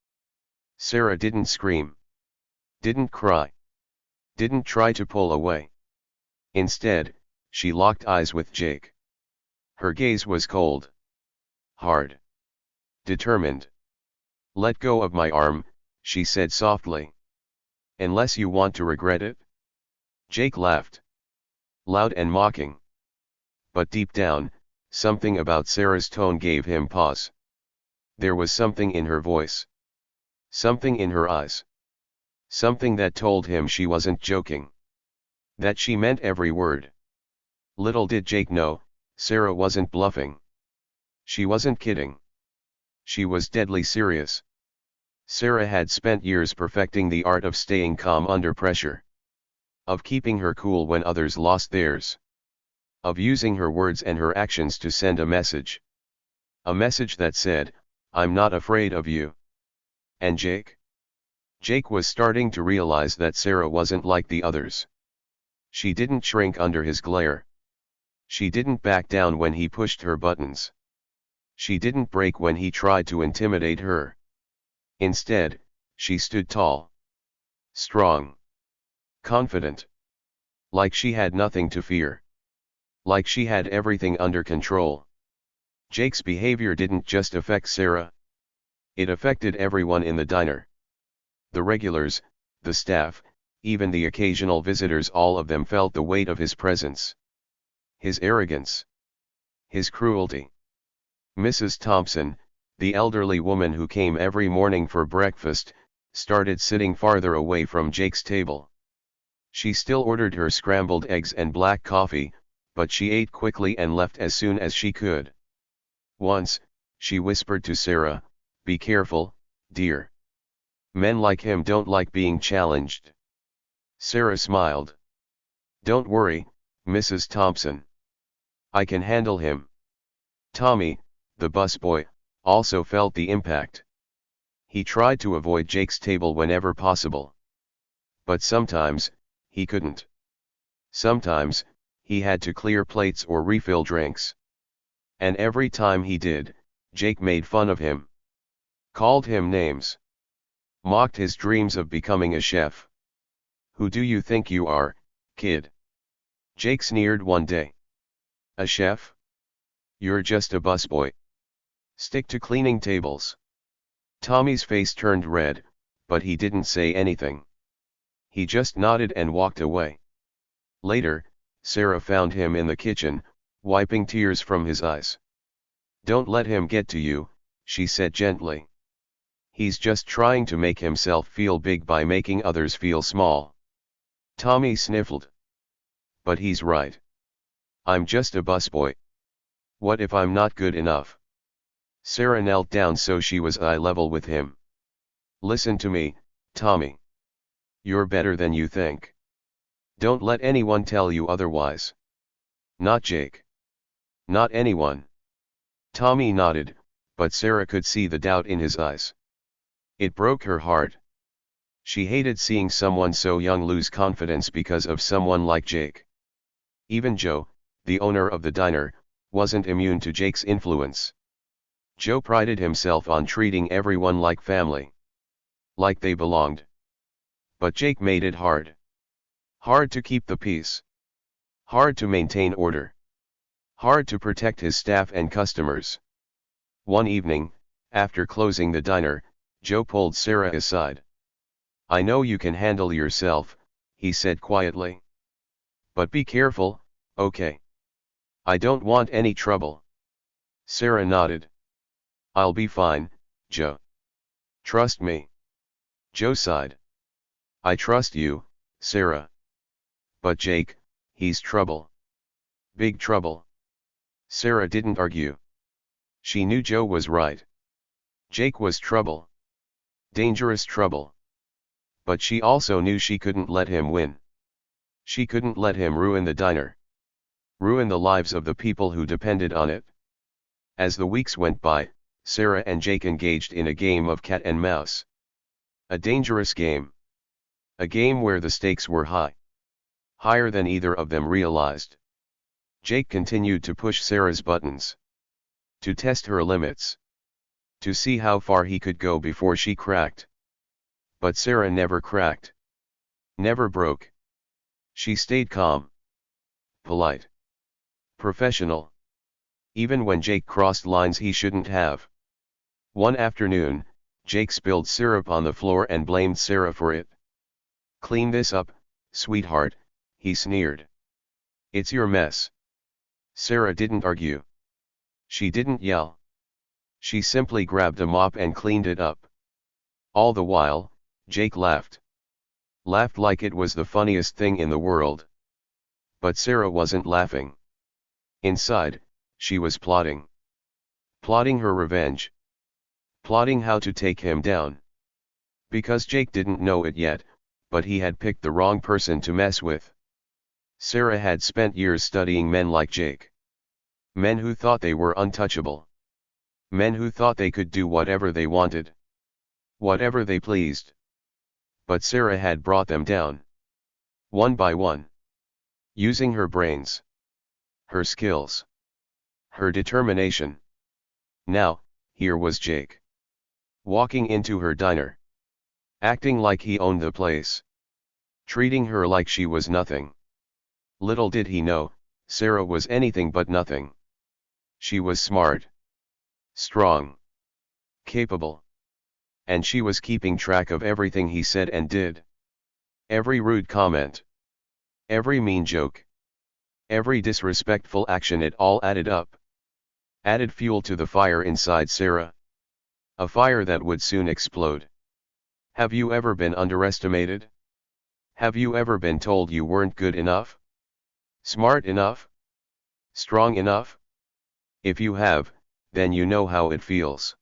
Sarah didn't scream. Didn't cry. Didn't try to pull away. Instead, she locked eyes with Jake. Her gaze was cold. Hard. Determined. "Let go of my arm," she said softly. "Unless you want to regret it." Jake laughed. Loud and mocking. But deep down, something about Sarah's tone gave him pause. There was something in her voice. Something in her eyes. Something that told him she wasn't joking. That she meant every word. Little did Jake know, Sarah wasn't bluffing. She wasn't kidding. She was deadly serious. Sarah had spent years perfecting the art of staying calm under pressure. Of keeping her cool when others lost theirs. Of using her words and her actions to send a message. A message that said, "I'm not afraid of you." And Jake? Jake was starting to realize that Sarah wasn't like the others. She didn't shrink under his glare. She didn't back down when he pushed her buttons. She didn't break when he tried to intimidate her. Instead, she stood tall, strong, confident. Like she had nothing to fear. Like she had everything under control. Jake's behavior didn't just affect Sarah. It affected everyone in the diner. The regulars, the staff, even the occasional visitors, all of them felt the weight of his presence. His arrogance. His cruelty. Mrs. Thompson, the elderly woman who came every morning for breakfast, started sitting farther away from Jake's table. She still ordered her scrambled eggs and black coffee, but she ate quickly and left as soon as she could. Once, she whispered to Sarah, "Be careful, dear. Men like him don't like being challenged." Sarah smiled. "Don't worry, Mrs. Thompson. I can handle him." Tommy, the busboy, also felt the impact. He tried to avoid Jake's table whenever possible. But sometimes, he couldn't. Sometimes, he had to clear plates or refill drinks. And every time he did, Jake made fun of him. Called him names. Mocked his dreams of becoming a chef. "Who do you think you are, kid?" Jake sneered one day. "A chef? You're just a busboy. Stick to cleaning tables." Tommy's face turned red, but he didn't say anything. He just nodded and walked away. Later, Sarah found him in the kitchen, wiping tears from his eyes. "Don't let him get to you," she said gently. "He's just trying to make himself feel big by making others feel small." Tommy sniffled. "But he's right. I'm just a busboy. What if I'm not good enough?" Sarah knelt down so she was eye level with him. "Listen to me, Tommy. You're better than you think. Don't let anyone tell you otherwise. Not Jake. Not anyone." Tommy nodded, but Sarah could see the doubt in his eyes. It broke her heart. She hated seeing someone so young lose confidence because of someone like Jake. Even Joe, the owner of the diner, wasn't immune to Jake's influence. Joe prided himself on treating everyone like family. Like they belonged. But Jake made it hard. Hard to keep the peace. Hard to maintain order. Hard to protect his staff and customers. One evening, after closing the diner, Joe pulled Sarah aside. "I know you can handle yourself," he said quietly. "But be careful, okay? I don't want any trouble." Sarah nodded. "I'll be fine, Joe. Trust me." Joe sighed. "I trust you, Sarah. But Jake, he's trouble. Big trouble." Sarah didn't argue. She knew Joe was right. Jake was trouble. Dangerous trouble. But she also knew she couldn't let him win. She couldn't let him ruin the diner. Ruin the lives of the people who depended on it. As the weeks went by, Sarah and Jake engaged in a game of cat and mouse. A dangerous game. A game where the stakes were high. Higher than either of them realized. Jake continued to push Sarah's buttons. To test her limits. To see how far he could go before she cracked. But Sarah never cracked. Never broke. She stayed calm. Polite. Professional. Even when Jake crossed lines he shouldn't have. One afternoon, Jake spilled syrup on the floor and blamed Sarah for it. "Clean this up, sweetheart," he sneered. "It's your mess." Sarah didn't argue. She didn't yell. She simply grabbed a mop and cleaned it up. All the while, Jake laughed. Laughed like it was the funniest thing in the world. But Sarah wasn't laughing. Inside, she was plotting. Plotting her revenge. Plotting how to take him down. Because Jake didn't know it yet, but he had picked the wrong person to mess with. Sarah had spent years studying men like Jake. Men who thought they were untouchable. Men who thought they could do whatever they wanted. Whatever they pleased. But Sarah had brought them down. One by one. Using her brains. Her skills. Her determination. Now, here was Jake. Walking into her diner. Acting like he owned the place. Treating her like she was nothing. Little did he know, Sarah was anything but nothing. She was smart. Strong. Capable. And she was keeping track of everything he said and did. Every rude comment. Every mean joke. Every disrespectful action, it all added up. Added fuel to the fire inside Sarah. A fire that would soon explode. Have you ever been underestimated? Have you ever been told you weren't good enough? Smart enough? Strong enough? If you have, then you know how it feels.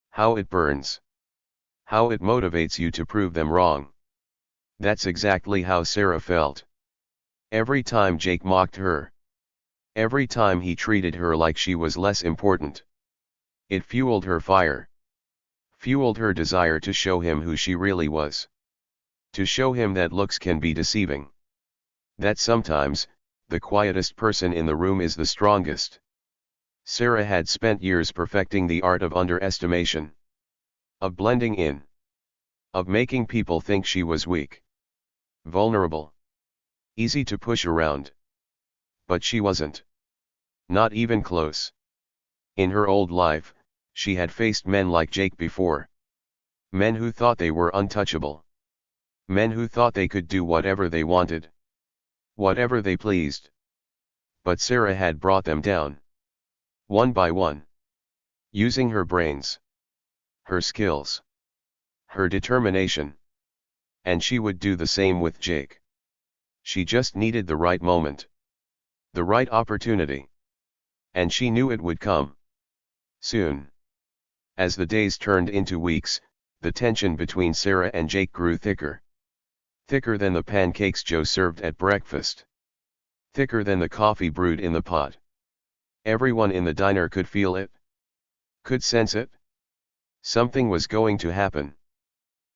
How it burns. How it motivates you to prove them wrong. That's exactly how Sarah felt. Every time Jake mocked her. Every time he treated her like she was less important. It fueled her fire. Fueled her desire to show him who she really was. To show him that looks can be deceiving. That sometimes, the quietest person in the room is the strongest. Sarah had spent years perfecting the art of underestimation. Of blending in. Of making people think she was weak. Vulnerable. Easy to push around. But she wasn't. Not even close. In her old life, she had faced men like Jake before. Men who thought they were untouchable. Men who thought they could do whatever they wanted. Whatever they pleased. But Sarah had brought them down. One by one. Using her brains. Her skills. Her determination. And she would do the same with Jake. She just needed the right moment. The right opportunity. And she knew it would come. Soon. As the days turned into weeks, the tension between Sarah and Jake grew thicker. Thicker than the pancakes Joe served at breakfast. Thicker than the coffee brewed in the pot. Everyone in the diner could feel it. Could sense it. Something was going to happen.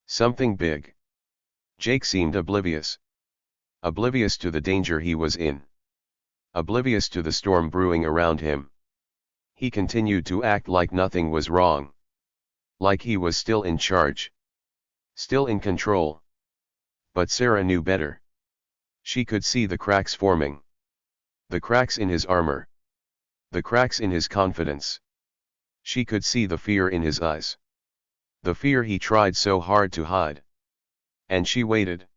Something big. Jake seemed oblivious. Oblivious to the danger he was in. Oblivious to the storm brewing around him. He continued to act like nothing was wrong. Like he was still in charge. Still in control. But Sarah knew better. She could see the cracks forming. The cracks in his armor. The cracks in his confidence. She could see the fear in his eyes. The fear he tried so hard to hide. And she waited.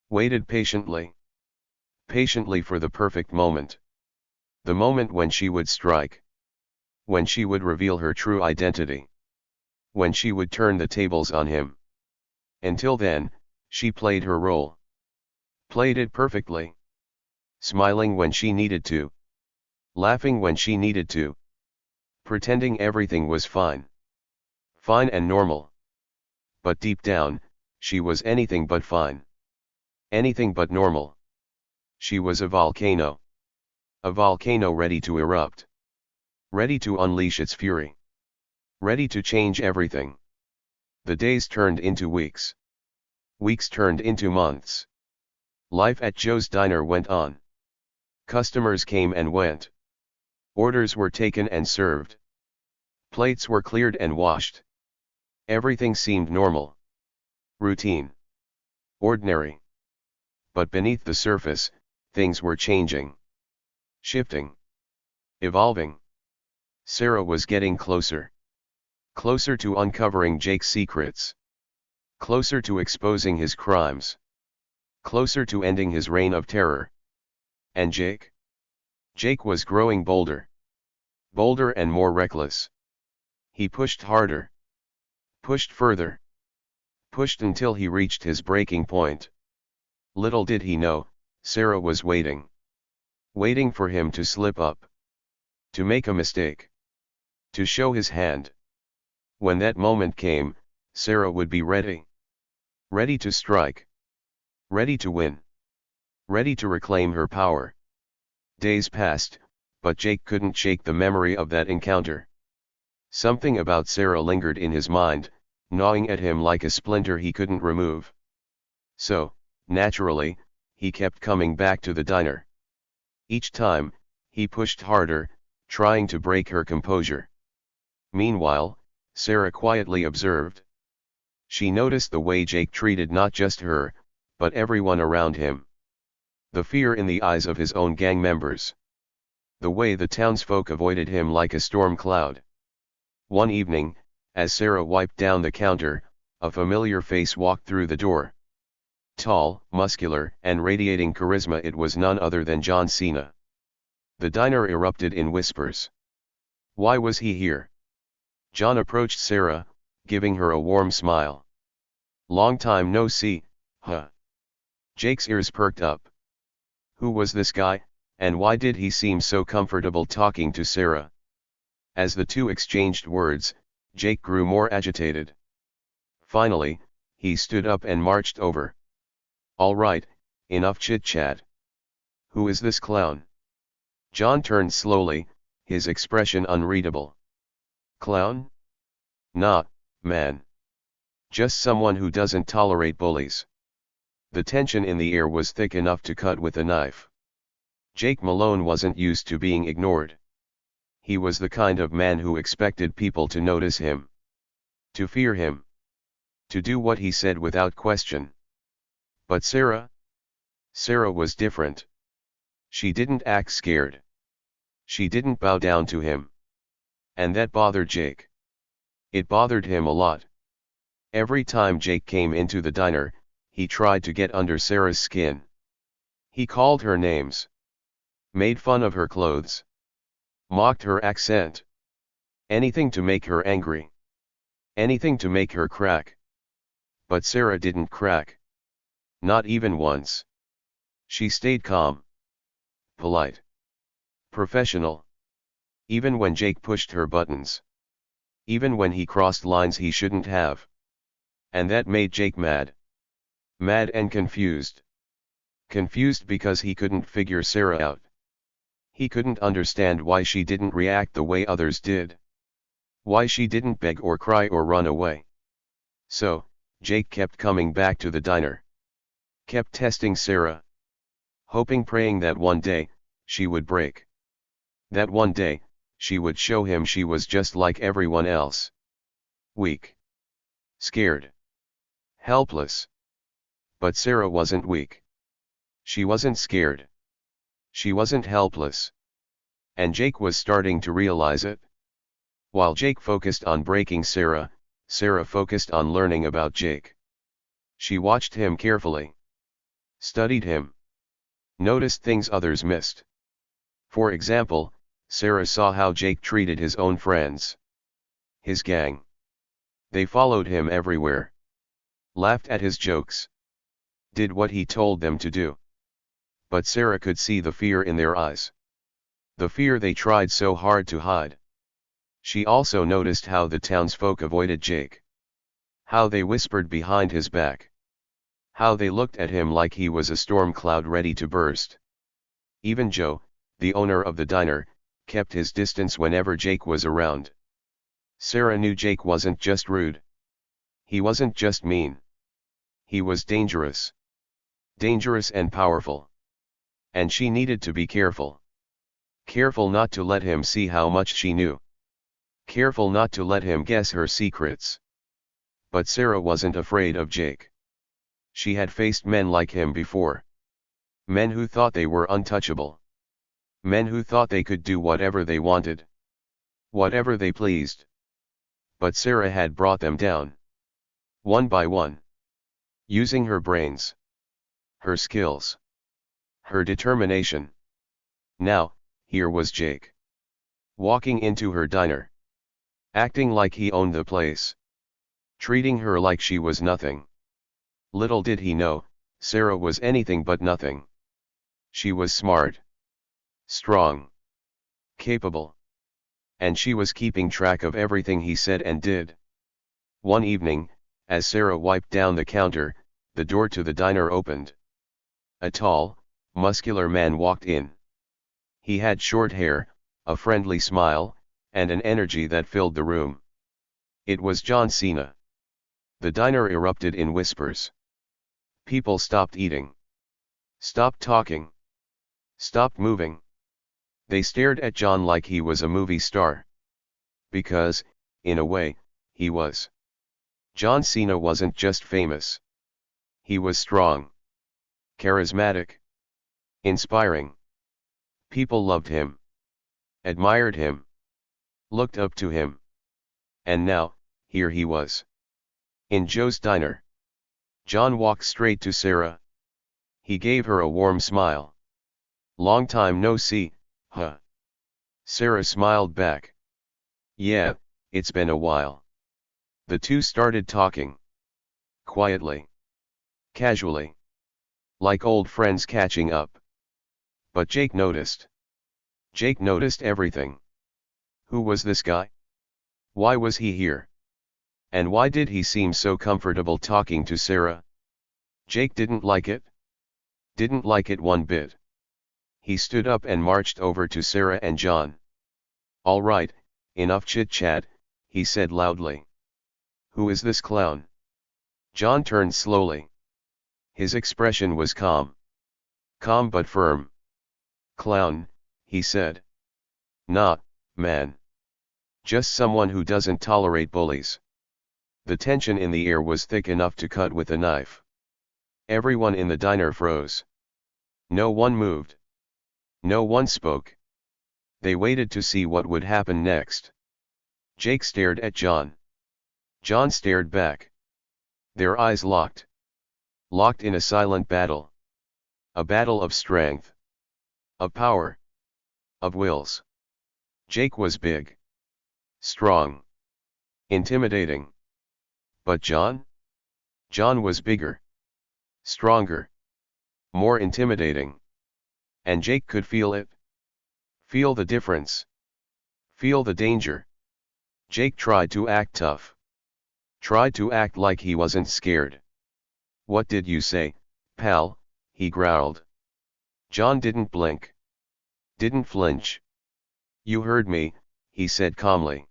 Waited patiently. Patiently for the perfect moment. The moment when she would strike. When she would reveal her true identity. When she would turn the tables on him. Until then, she played her role. Played it perfectly. Smiling when she needed to. Laughing when she needed to. Pretending everything was fine. Fine and normal. But deep down, she was anything but fine. Anything but normal. She was a volcano. A volcano ready to erupt. Ready to unleash its fury. Ready to change everything. The days turned into weeks. Weeks turned into months. Life at Joe's diner went on. Customers came and went. Orders were taken and served. Plates were cleared and washed. Everything seemed normal. Routine. Ordinary. But beneath the surface, things were changing. Shifting. Evolving. Sarah was getting closer. Closer to uncovering Jake's secrets. Closer to exposing his crimes. Closer to ending his reign of terror. And Jake? Jake was growing bolder. Bolder and more reckless. He pushed harder. Pushed further. Pushed until he reached his breaking point. Little did he know, Sarah was waiting. Waiting for him to slip up. To make a mistake. To show his hand. When that moment came, Sarah would be ready. Ready to strike. Ready to win. Ready to reclaim her power. Days passed, but Jake couldn't shake the memory of that encounter. Something about Sarah lingered in his mind, gnawing at him like a splinter he couldn't remove. So, naturally, he kept coming back to the diner. Each time, he pushed harder, trying to break her composure. Meanwhile, Sarah quietly observed. She noticed the way Jake treated not just her, but everyone around him. The fear in the eyes of his own gang members. The way the townsfolk avoided him like a storm cloud. One evening, as Sarah wiped down the counter, a familiar face walked through the door. Tall, muscular, and radiating charisma, it was none other than John Cena. The diner erupted in whispers. Why was he here? John approached Sarah, giving her a warm smile. Long time no see, huh? Jake's ears perked up. Who was this guy, and why did he seem so comfortable talking to Sarah? As the two exchanged words, Jake grew more agitated. Finally, he stood up and marched over. All right, enough chit-chat. Who is this clown? John turned slowly, his expression unreadable. Clown? Nah, man. Just someone who doesn't tolerate bullies. The tension in the air was thick enough to cut with a knife. Jake Malone wasn't used to being ignored. He was the kind of man who expected people to notice him. To fear him. To do what he said without question. But Sarah? Sarah was different. She didn't act scared. She didn't bow down to him. And that bothered Jake. It bothered him a lot. Every time Jake came into the diner, he tried to get under Sarah's skin. He called her names. Made fun of her clothes. Mocked her accent. Anything to make her angry. Anything to make her crack. But Sarah didn't crack. Not even once. She stayed calm. Polite. Professional. Even when Jake pushed her buttons. Even when he crossed lines he shouldn't have. And that made Jake mad. Mad and confused. Confused because he couldn't figure Sarah out. He couldn't understand why she didn't react the way others did. Why she didn't beg or cry or run away. So, Jake kept coming back to the diner. Kept testing Sarah. Hoping, praying that one day, she would break. That one day, she would show him she was just like everyone else. Weak. Scared. Helpless. But Sarah wasn't weak. She wasn't scared. She wasn't helpless. And Jake was starting to realize it. While Jake focused on breaking Sarah, Sarah focused on learning about Jake. She watched him carefully. Studied him. Noticed things others missed. For example, Sarah saw how Jake treated his own friends. His gang. They followed him everywhere. Laughed at his jokes. Did what he told them to do. But Sarah could see the fear in their eyes. The fear they tried so hard to hide. She also noticed how the townsfolk avoided Jake. How they whispered behind his back. How they looked at him like he was a storm cloud ready to burst. Even Joe, the owner of the diner, kept his distance whenever Jake was around. Sarah knew Jake wasn't just rude. He wasn't just mean. He was dangerous. Dangerous and powerful. And she needed to be careful. Careful not to let him see how much she knew. Careful not to let him guess her secrets. But Sarah wasn't afraid of Jake. She had faced men like him before. Men who thought they were untouchable. Men who thought they could do whatever they wanted. Whatever they pleased. But Sarah had brought them down. One by one. Using her brains. Her skills. Her determination. Now, here was Jake. Walking into her diner. Acting like he owned the place. Treating her like she was nothing. Little did he know, Sarah was anything but nothing. She was smart. Strong. Capable. And she was keeping track of everything he said and did. One evening, as Sarah wiped down the counter, the door to the diner opened. A tall, muscular man walked in. He had short hair, a friendly smile, and an energy that filled the room. It was John Cena. The diner erupted in whispers. People stopped eating. Stopped talking. Stopped moving. They stared at John like he was a movie star. Because, in a way, he was. John Cena wasn't just famous. He was strong, charismatic, inspiring. People loved him, admired him, looked up to him. And now, here he was. In Joe's diner. John walked straight to Sarah. He gave her a warm smile. "Long time no see, huh?" Sarah smiled back. "Yeah, it's been a while." The two started talking. Quietly. Casually. Like old friends catching up. But Jake noticed. Jake noticed everything. Who was this guy? Why was he here? And why did he seem so comfortable talking to Sarah? Jake didn't like it. Didn't like it one bit. He stood up and marched over to Sarah and John. "All right, enough chit-chat," he said loudly. "Who is this clown?" John turned slowly. His expression was calm. Calm but firm. "Clown," he said. "Nah, man. Just someone who doesn't tolerate bullies." The tension in the air was thick enough to cut with a knife. Everyone in the diner froze. No one moved. No one spoke. They waited to see what would happen next. Jake stared at John. John stared back. Their eyes locked. Locked in a silent battle. A battle of strength. Of power. Of wills. Jake was big. Strong. Intimidating. But John? John was bigger. Stronger. More intimidating. And Jake could feel it. Feel the difference. Feel the danger. Jake tried to act tough. Tried to act like he wasn't scared. "What did you say, pal?" he growled. John didn't blink. Didn't flinch. "You heard me," he said calmly.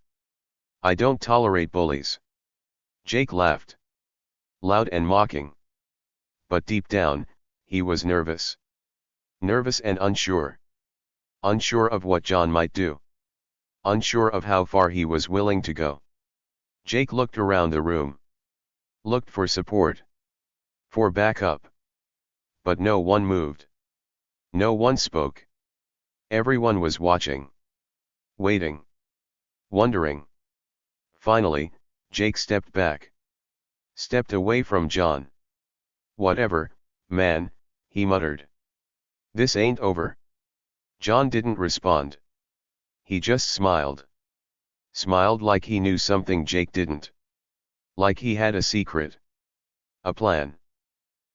"I don't tolerate bullies." Jake laughed. Loud and mocking. But deep down, he was nervous. Nervous and unsure. Unsure of what John might do. Unsure of how far he was willing to go. Jake looked around the room. Looked for support. For backup. But no one moved. No one spoke. Everyone was watching. Waiting. Wondering. Finally, Jake stepped back. Stepped away from John. "Whatever, man," he muttered. "This ain't over." John didn't respond. He just smiled. Smiled like he knew something Jake didn't. Like he had a secret. A plan.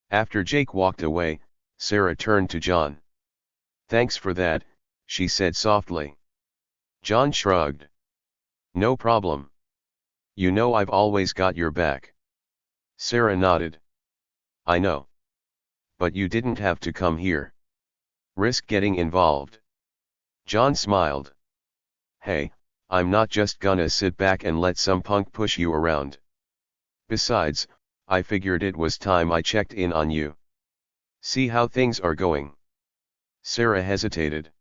After Jake walked away, Sarah turned to John. "Thanks for that," she said softly. John shrugged. "No problem. You know I've always got your back." Sarah nodded. "I know. But you didn't have to come here. Risk getting involved." John smiled. "Hey, I'm not just gonna sit back and let some punk push you around. Besides, I figured it was time I checked in on you. See how things are going." Sarah hesitated.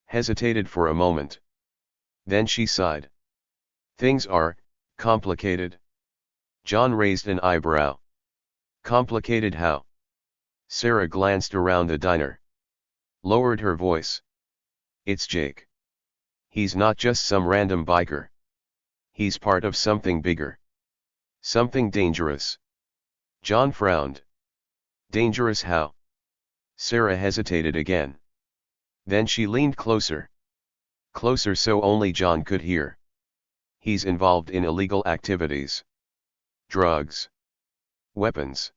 Hesitated for a moment. Then she sighed. "Things are complicated." John raised an eyebrow. "Complicated how?" Sarah glanced around the diner. Lowered her voice. "It's Jake. He's not just some random biker. He's part of something bigger. Something dangerous." John frowned. "Dangerous how?" Sarah hesitated again. Then she leaned closer. Closer so only John could hear. "He's involved in illegal activities. Drugs. Weapons.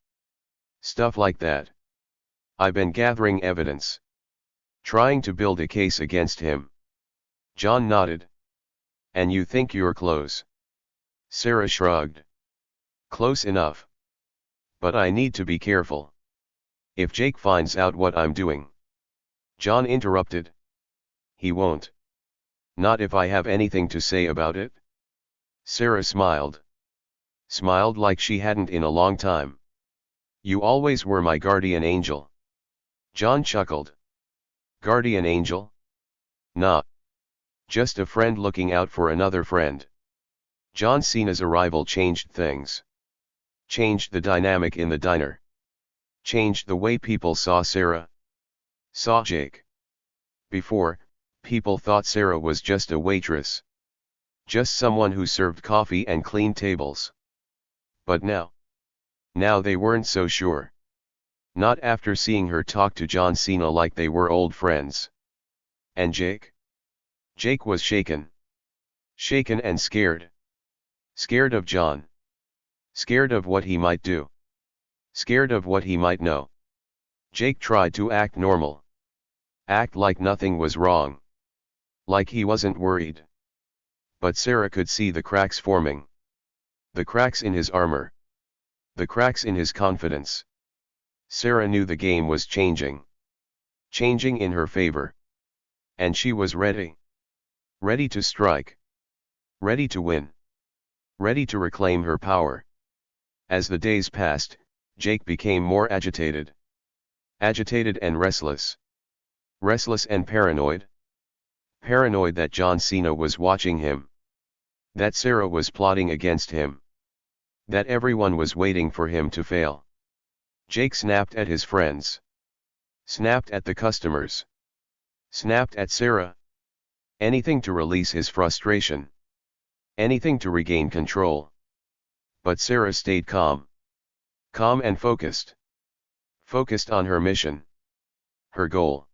Stuff like that. I've been gathering evidence. Trying to build a case against him." John nodded. "And you think you're close?" Sarah shrugged. "Close enough. But I need to be careful. If Jake finds out what I'm doing." John interrupted. "He won't. Not if I have anything to say about it." Sarah smiled. Smiled like she hadn't in a long time. "You always were my guardian angel." John chuckled. "Guardian angel? Nah. Just a friend looking out for another friend." John Cena's arrival changed things. Changed the dynamic in the diner. Changed the way people saw Sarah. Saw Jake. Before, people thought Sarah was just a waitress. Just someone who served coffee and cleaned tables. But now they weren't so sure. Not after seeing her talk to John Cena like they were old friends. And Jake? Jake was shaken. Shaken and scared. Scared of John. Scared of what he might do. Scared of what he might know. Jake tried to act normal. Act like nothing was wrong. Like he wasn't worried. But Sarah could see the cracks forming. The cracks in his armor. The cracks in his confidence. Sarah knew the game was changing. Changing in her favor. And she was ready. Ready to strike. Ready to win. Ready to reclaim her power. As the days passed, Jake became more agitated. Agitated and restless. Restless and paranoid. Paranoid that John Cena was watching him. That Sarah was plotting against him. That everyone was waiting for him to fail. Jake snapped at his friends. Snapped at the customers. Snapped at Sarah. Anything to release his frustration. Anything to regain control. But Sarah stayed calm. Calm and focused. Focused on her mission. Her goal.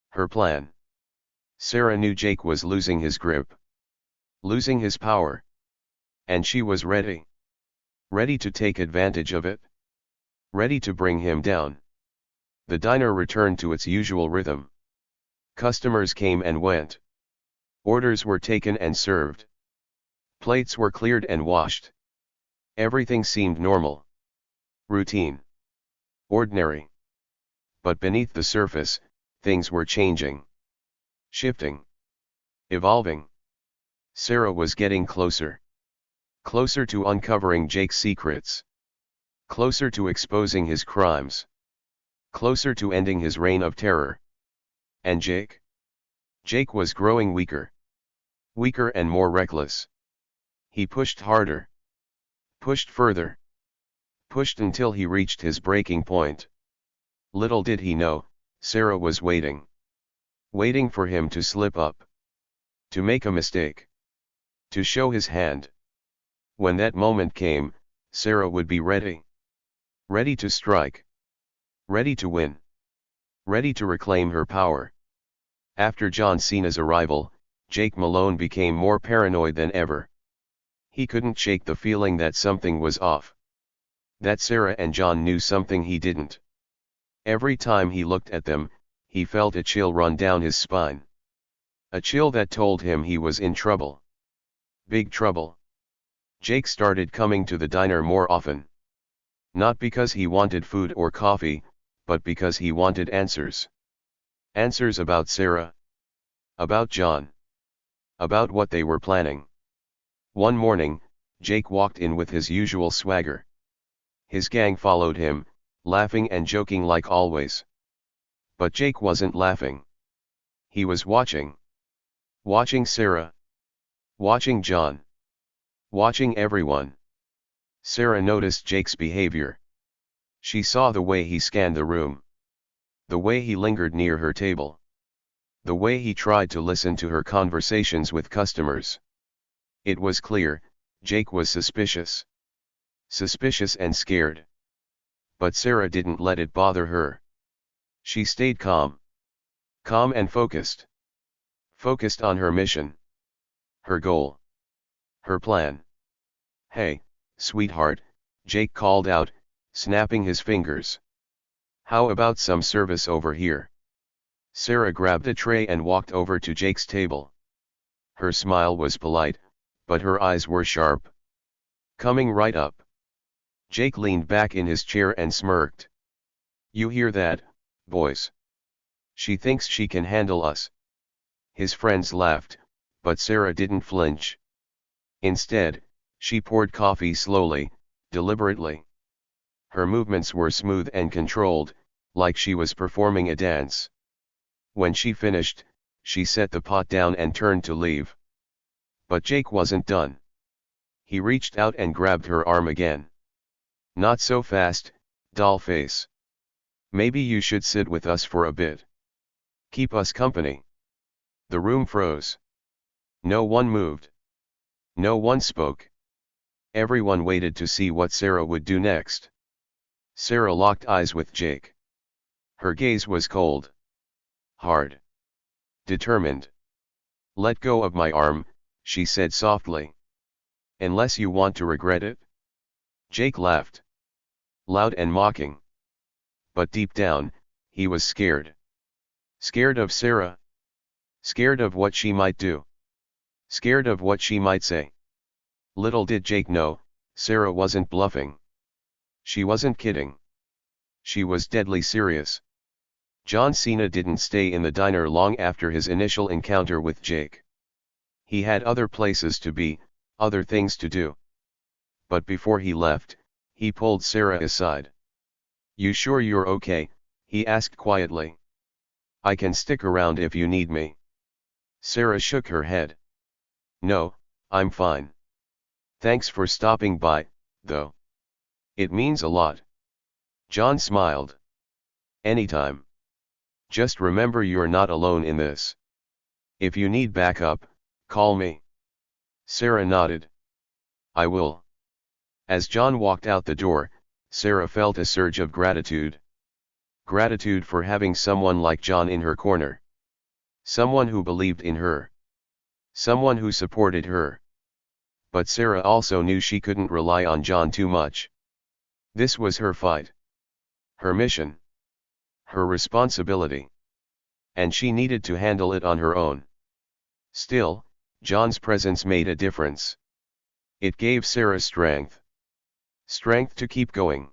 Her plan. Sarah knew Jake was losing his grip. Losing his power. And she was ready. Ready to take advantage of it. Ready to bring him down. The diner returned to its usual rhythm. Customers came and went. Orders were taken and served. Plates were cleared and washed. Everything seemed normal. Routine. Ordinary. But beneath the surface, things were changing. Shifting. Evolving. Sarah was getting closer. Closer to uncovering Jake's secrets. Closer to exposing his crimes. Closer to ending his reign of terror. And Jake? Jake was growing weaker. Weaker and more reckless. He pushed harder. Pushed further. Pushed until he reached his breaking point. Little did he know, Sarah was waiting. Waiting for him to slip up. To make a mistake. To show his hand. When that moment came, Sarah would be ready. Ready to strike. Ready to win. Ready to reclaim her power. After John Cena's arrival, Jake Malone became more paranoid than ever. He couldn't shake the feeling that something was off. That Sarah and John knew something he didn't. Every time he looked at them, he felt a chill run down his spine. A chill that told him he was in trouble. Big trouble. Jake started coming to the diner more often. Not because he wanted food or coffee, but because he wanted answers. Answers about Sarah. About John. About what they were planning. One morning, Jake walked in with his usual swagger. His gang followed him, laughing and joking like always. But Jake wasn't laughing. He was watching. Watching Sarah. Watching John. Watching everyone. Sarah noticed Jake's behavior. She saw the way he scanned the room. The way he lingered near her table. The way he tried to listen to her conversations with customers. It was clear, Jake was suspicious. Suspicious and scared. But Sarah didn't let it bother her. She stayed calm. Calm and focused. Focused on her mission. Her goal. Her plan. "Hey, sweetheart," Jake called out, snapping his fingers. "How about some service over here?" Sarah grabbed a tray and walked over to Jake's table. Her smile was polite, but her eyes were sharp. "Coming right up." Jake leaned back in his chair and smirked. "You hear that, boys? She thinks she can handle us." His friends laughed, but Sarah didn't flinch. Instead, she poured coffee slowly, deliberately. Her movements were smooth and controlled, like she was performing a dance. When she finished, she set the pot down and turned to leave. But Jake wasn't done. He reached out and grabbed her arm again. Not so fast, doll face. Maybe you should sit with us for a bit. Keep us company. The room froze. No one moved. No one spoke. Everyone waited to see what Sarah would do next. Sarah locked eyes with Jake. Her gaze was cold. Hard. Determined. Let go of my arm, she said softly. Unless you want to regret it? Jake laughed. Loud and mocking. But deep down, he was scared. Scared of Sarah. Scared of what she might do. Scared of what she might say. Little did Jake know, Sarah wasn't bluffing. She wasn't kidding. She was deadly serious. John Cena didn't stay in the diner long after his initial encounter with Jake. He had other places to be, other things to do. But before he left, he pulled Sarah aside. You sure you're okay? He asked quietly. I can stick around if you need me. Sarah shook her head. No, I'm fine. Thanks for stopping by, though. It means a lot. John smiled. Anytime. Just remember you're not alone in this. If you need backup, call me. Sarah nodded. I will. As John walked out the door, Sarah felt a surge of gratitude. Gratitude for having someone like John in her corner. Someone who believed in her. Someone who supported her. But Sarah also knew she couldn't rely on John too much. This was her fight. Her mission. Her responsibility. And she needed to handle it on her own. Still, John's presence made a difference. It gave Sarah strength. Strength to keep going.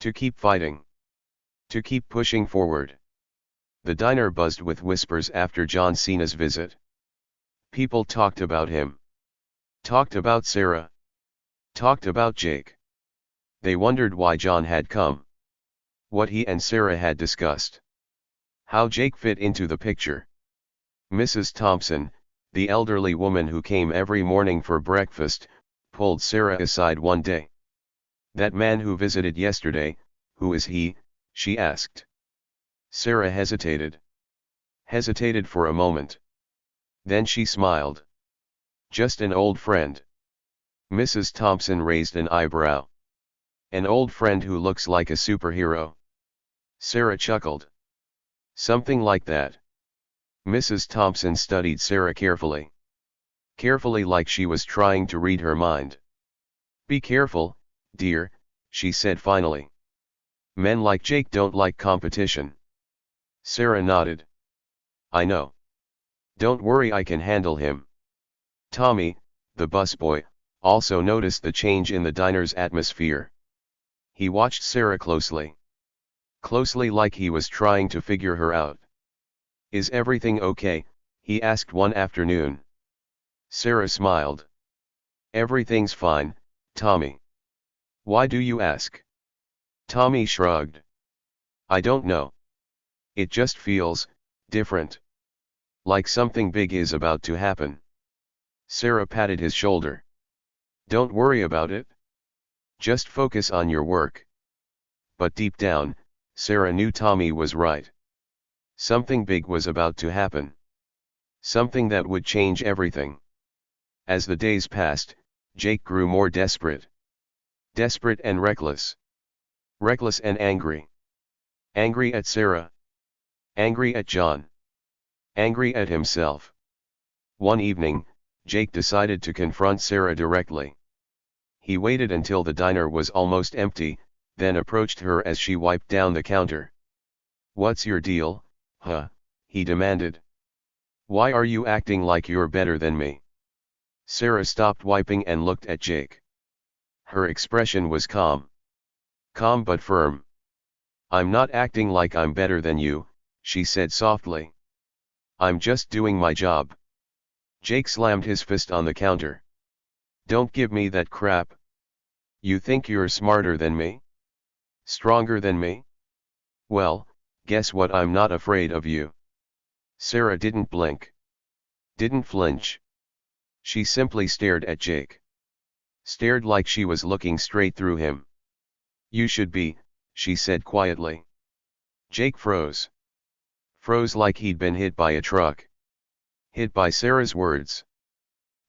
To keep fighting. To keep pushing forward. The diner buzzed with whispers after John Cena's visit. People talked about him. Talked about Sarah. Talked about Jake. They wondered why John had come. What he and Sarah had discussed. How Jake fit into the picture. Mrs. Thompson, the elderly woman who came every morning for breakfast, pulled Sarah aside one day. That man who visited yesterday, who is he? She asked. Sarah hesitated. Hesitated for a moment. Then she smiled. Just an old friend. Mrs. Thompson raised an eyebrow. An old friend who looks like a superhero. Sarah chuckled. Something like that. Mrs. Thompson studied Sarah carefully. Carefully, like she was trying to read her mind. Be careful, dear, she said finally. Men like Jake don't like competition. Sarah nodded. I know. Don't worry, I can handle him. Tommy, the busboy, also noticed the change in the diner's atmosphere. He watched Sarah closely. Closely, like he was trying to figure her out. Is everything okay? He asked one afternoon. Sarah smiled. Everything's fine, Tommy. Why do you ask? Tommy shrugged. I don't know. It just feels different. Like something big is about to happen. Sarah patted his shoulder. Don't worry about it. Just focus on your work. But deep down, Sarah knew Tommy was right. Something big was about to happen. Something that would change everything. As the days passed, Jake grew more desperate. Desperate and reckless. Reckless and angry. Angry at Sarah. Angry at John. Angry at himself. One evening, Jake decided to confront Sarah directly. He waited until the diner was almost empty, then approached her as she wiped down the counter. What's your deal, huh? He demanded. Why are you acting like you're better than me? Sarah stopped wiping and looked at Jake. Her expression was calm. Calm but firm. I'm not acting like I'm better than you, she said softly. I'm just doing my job. Jake slammed his fist on the counter. Don't give me that crap. You think you're smarter than me? Stronger than me? Well, guess what, I'm not afraid of you. Sarah didn't blink. Didn't flinch. She simply stared at Jake. Stared like she was looking straight through him. "You should be," she said quietly. Jake froze. Froze like he'd been hit by a truck. Hit by Sarah's words.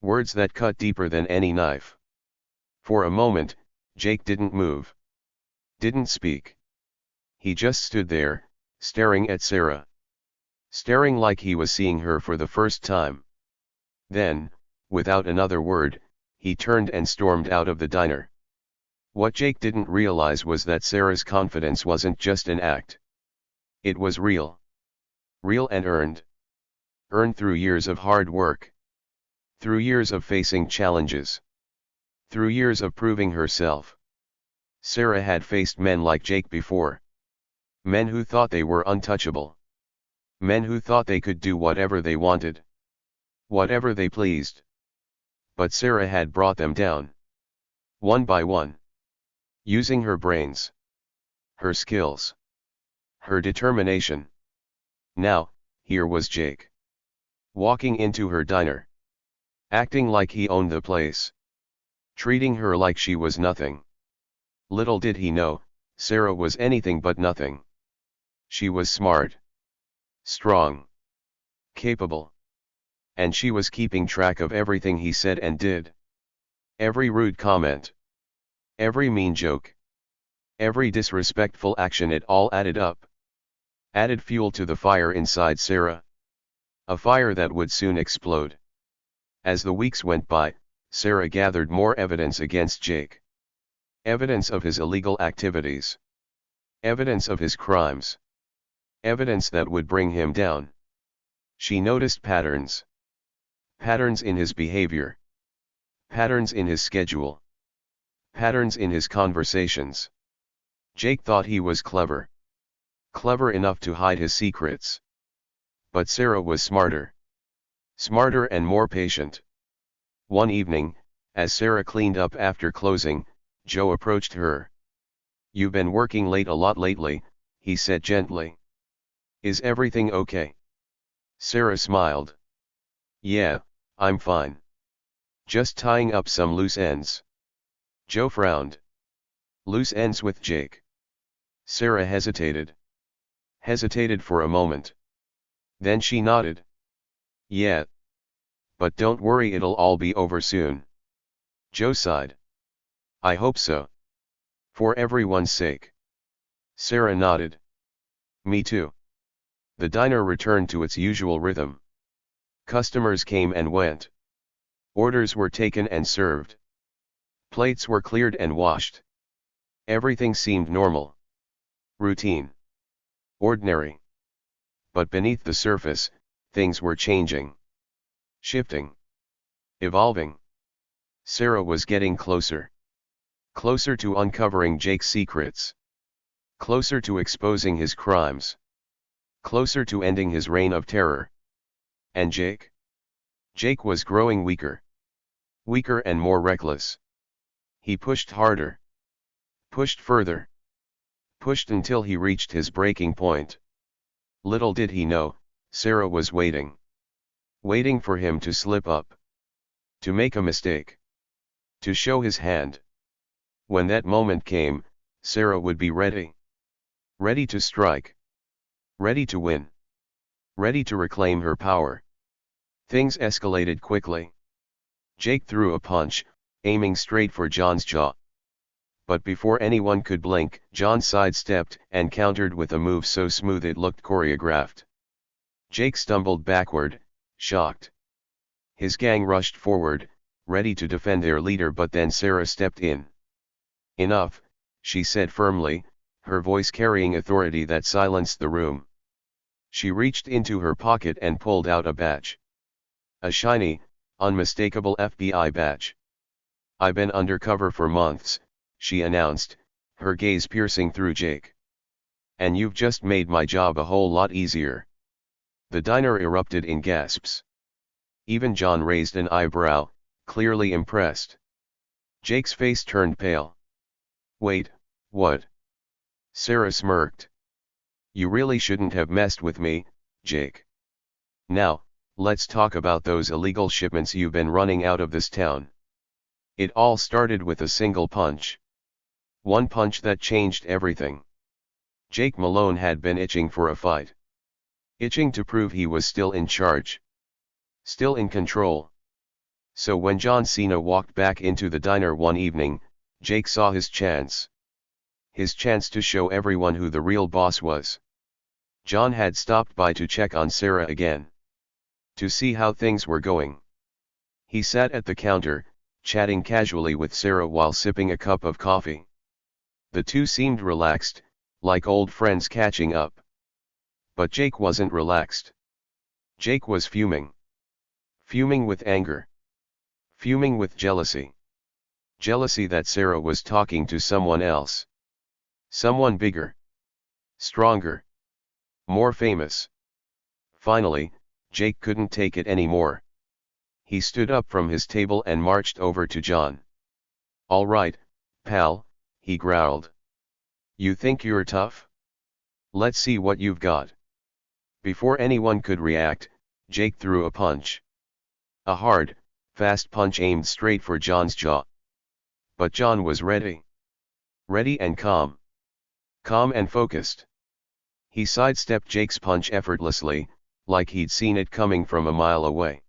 Words that cut deeper than any knife. For a moment, Jake didn't move. Didn't speak. He just stood there, staring at Sarah. Staring like he was seeing her for the first time. Then, without another word, he turned and stormed out of the diner. What Jake didn't realize was that Sarah's confidence wasn't just an act. It was real. Real and earned. Earned through years of hard work. Through years of facing challenges. Through years of proving herself. Sarah had faced men like Jake before. Men who thought they were untouchable. Men who thought they could do whatever they wanted. Whatever they pleased. But Sarah had brought them down. One by one. Using her brains. Her skills. Her determination. Now, here was Jake. Walking into her diner. Acting like he owned the place. Treating her like she was nothing. Little did he know, Sarah was anything but nothing. She was smart. Strong. Capable. And she was keeping track of everything he said and did. Every rude comment. Every mean joke. Every disrespectful action, it all added up. Added fuel to the fire inside Sarah. A fire that would soon explode. As the weeks went by, Sarah gathered more evidence against Jake. Evidence of his illegal activities. Evidence of his crimes. Evidence that would bring him down. She noticed patterns. Patterns in his behavior. Patterns in his schedule. Patterns in his conversations. Jake thought he was clever. Clever enough to hide his secrets. But Sarah was smarter. Smarter and more patient. One evening, as Sarah cleaned up after closing, Joe approached her. "You've been working late a lot lately," he said gently. "Is everything okay?" Sarah smiled. "Yeah, I'm fine. Just tying up some loose ends." Joe frowned. "Loose ends with Jake?" Sarah hesitated. Hesitated for a moment. Then she nodded. "Yeah. But don't worry, it'll all be over soon." Joe sighed. "I hope so. For everyone's sake." Sarah nodded. "Me too." The diner returned to its usual rhythm. Customers came and went. Orders were taken and served. Plates were cleared and washed. Everything seemed normal. Routine. Ordinary. But beneath the surface, things were changing. Shifting. Evolving. Sarah was getting closer. Closer to uncovering Jake's secrets. Closer to exposing his crimes. Closer to ending his reign of terror. And Jake? Jake was growing weaker. Weaker and more reckless. He pushed harder. Pushed further. Pushed until he reached his breaking point. Little did he know, Sarah was waiting. Waiting for him to slip up. To make a mistake. To show his hand. When that moment came, Sarah would be ready. Ready to strike. Ready to win. Ready to reclaim her power. Things escalated quickly. Jake threw a punch, aiming straight for John's jaw. But before anyone could blink, John sidestepped and countered with a move so smooth it looked choreographed. Jake stumbled backward, shocked. His gang rushed forward, ready to defend their leader, but then Sarah stepped in. "Enough," she said firmly, her voice carrying authority that silenced the room. She reached into her pocket and pulled out a badge. A shiny, unmistakable FBI badge. "I've been undercover for months," she announced, her gaze piercing through Jake. "And you've just made my job a whole lot easier." The diner erupted in gasps. Even John raised an eyebrow, clearly impressed. Jake's face turned pale. "Wait, what?" Sarah smirked. "You really shouldn't have messed with me, Jake. Now, let's talk about those illegal shipments you've been running out of this town." It all started with a single punch. One punch that changed everything. Jake Malone had been itching for a fight. Itching to prove he was still in charge. Still in control. So when John Cena walked back into the diner one evening, Jake saw his chance. His chance to show everyone who the real boss was. John had stopped by to check on Sarah again. To see how things were going. He sat at the counter, chatting casually with Sarah while sipping a cup of coffee. The two seemed relaxed, like old friends catching up. But Jake wasn't relaxed. Jake was fuming. Fuming with anger. Fuming with jealousy. Jealousy that Sarah was talking to someone else. Someone bigger. Stronger. More famous. Finally, Jake couldn't take it anymore. He stood up from his table and marched over to John. "All right, pal," he growled. "You think you're tough? Let's see what you've got." Before anyone could react, Jake threw a punch. A hard, fast punch aimed straight for John's jaw. But John was ready. Ready and calm. Calm and focused. He sidestepped Jake's punch effortlessly, like he'd seen it coming from a mile away.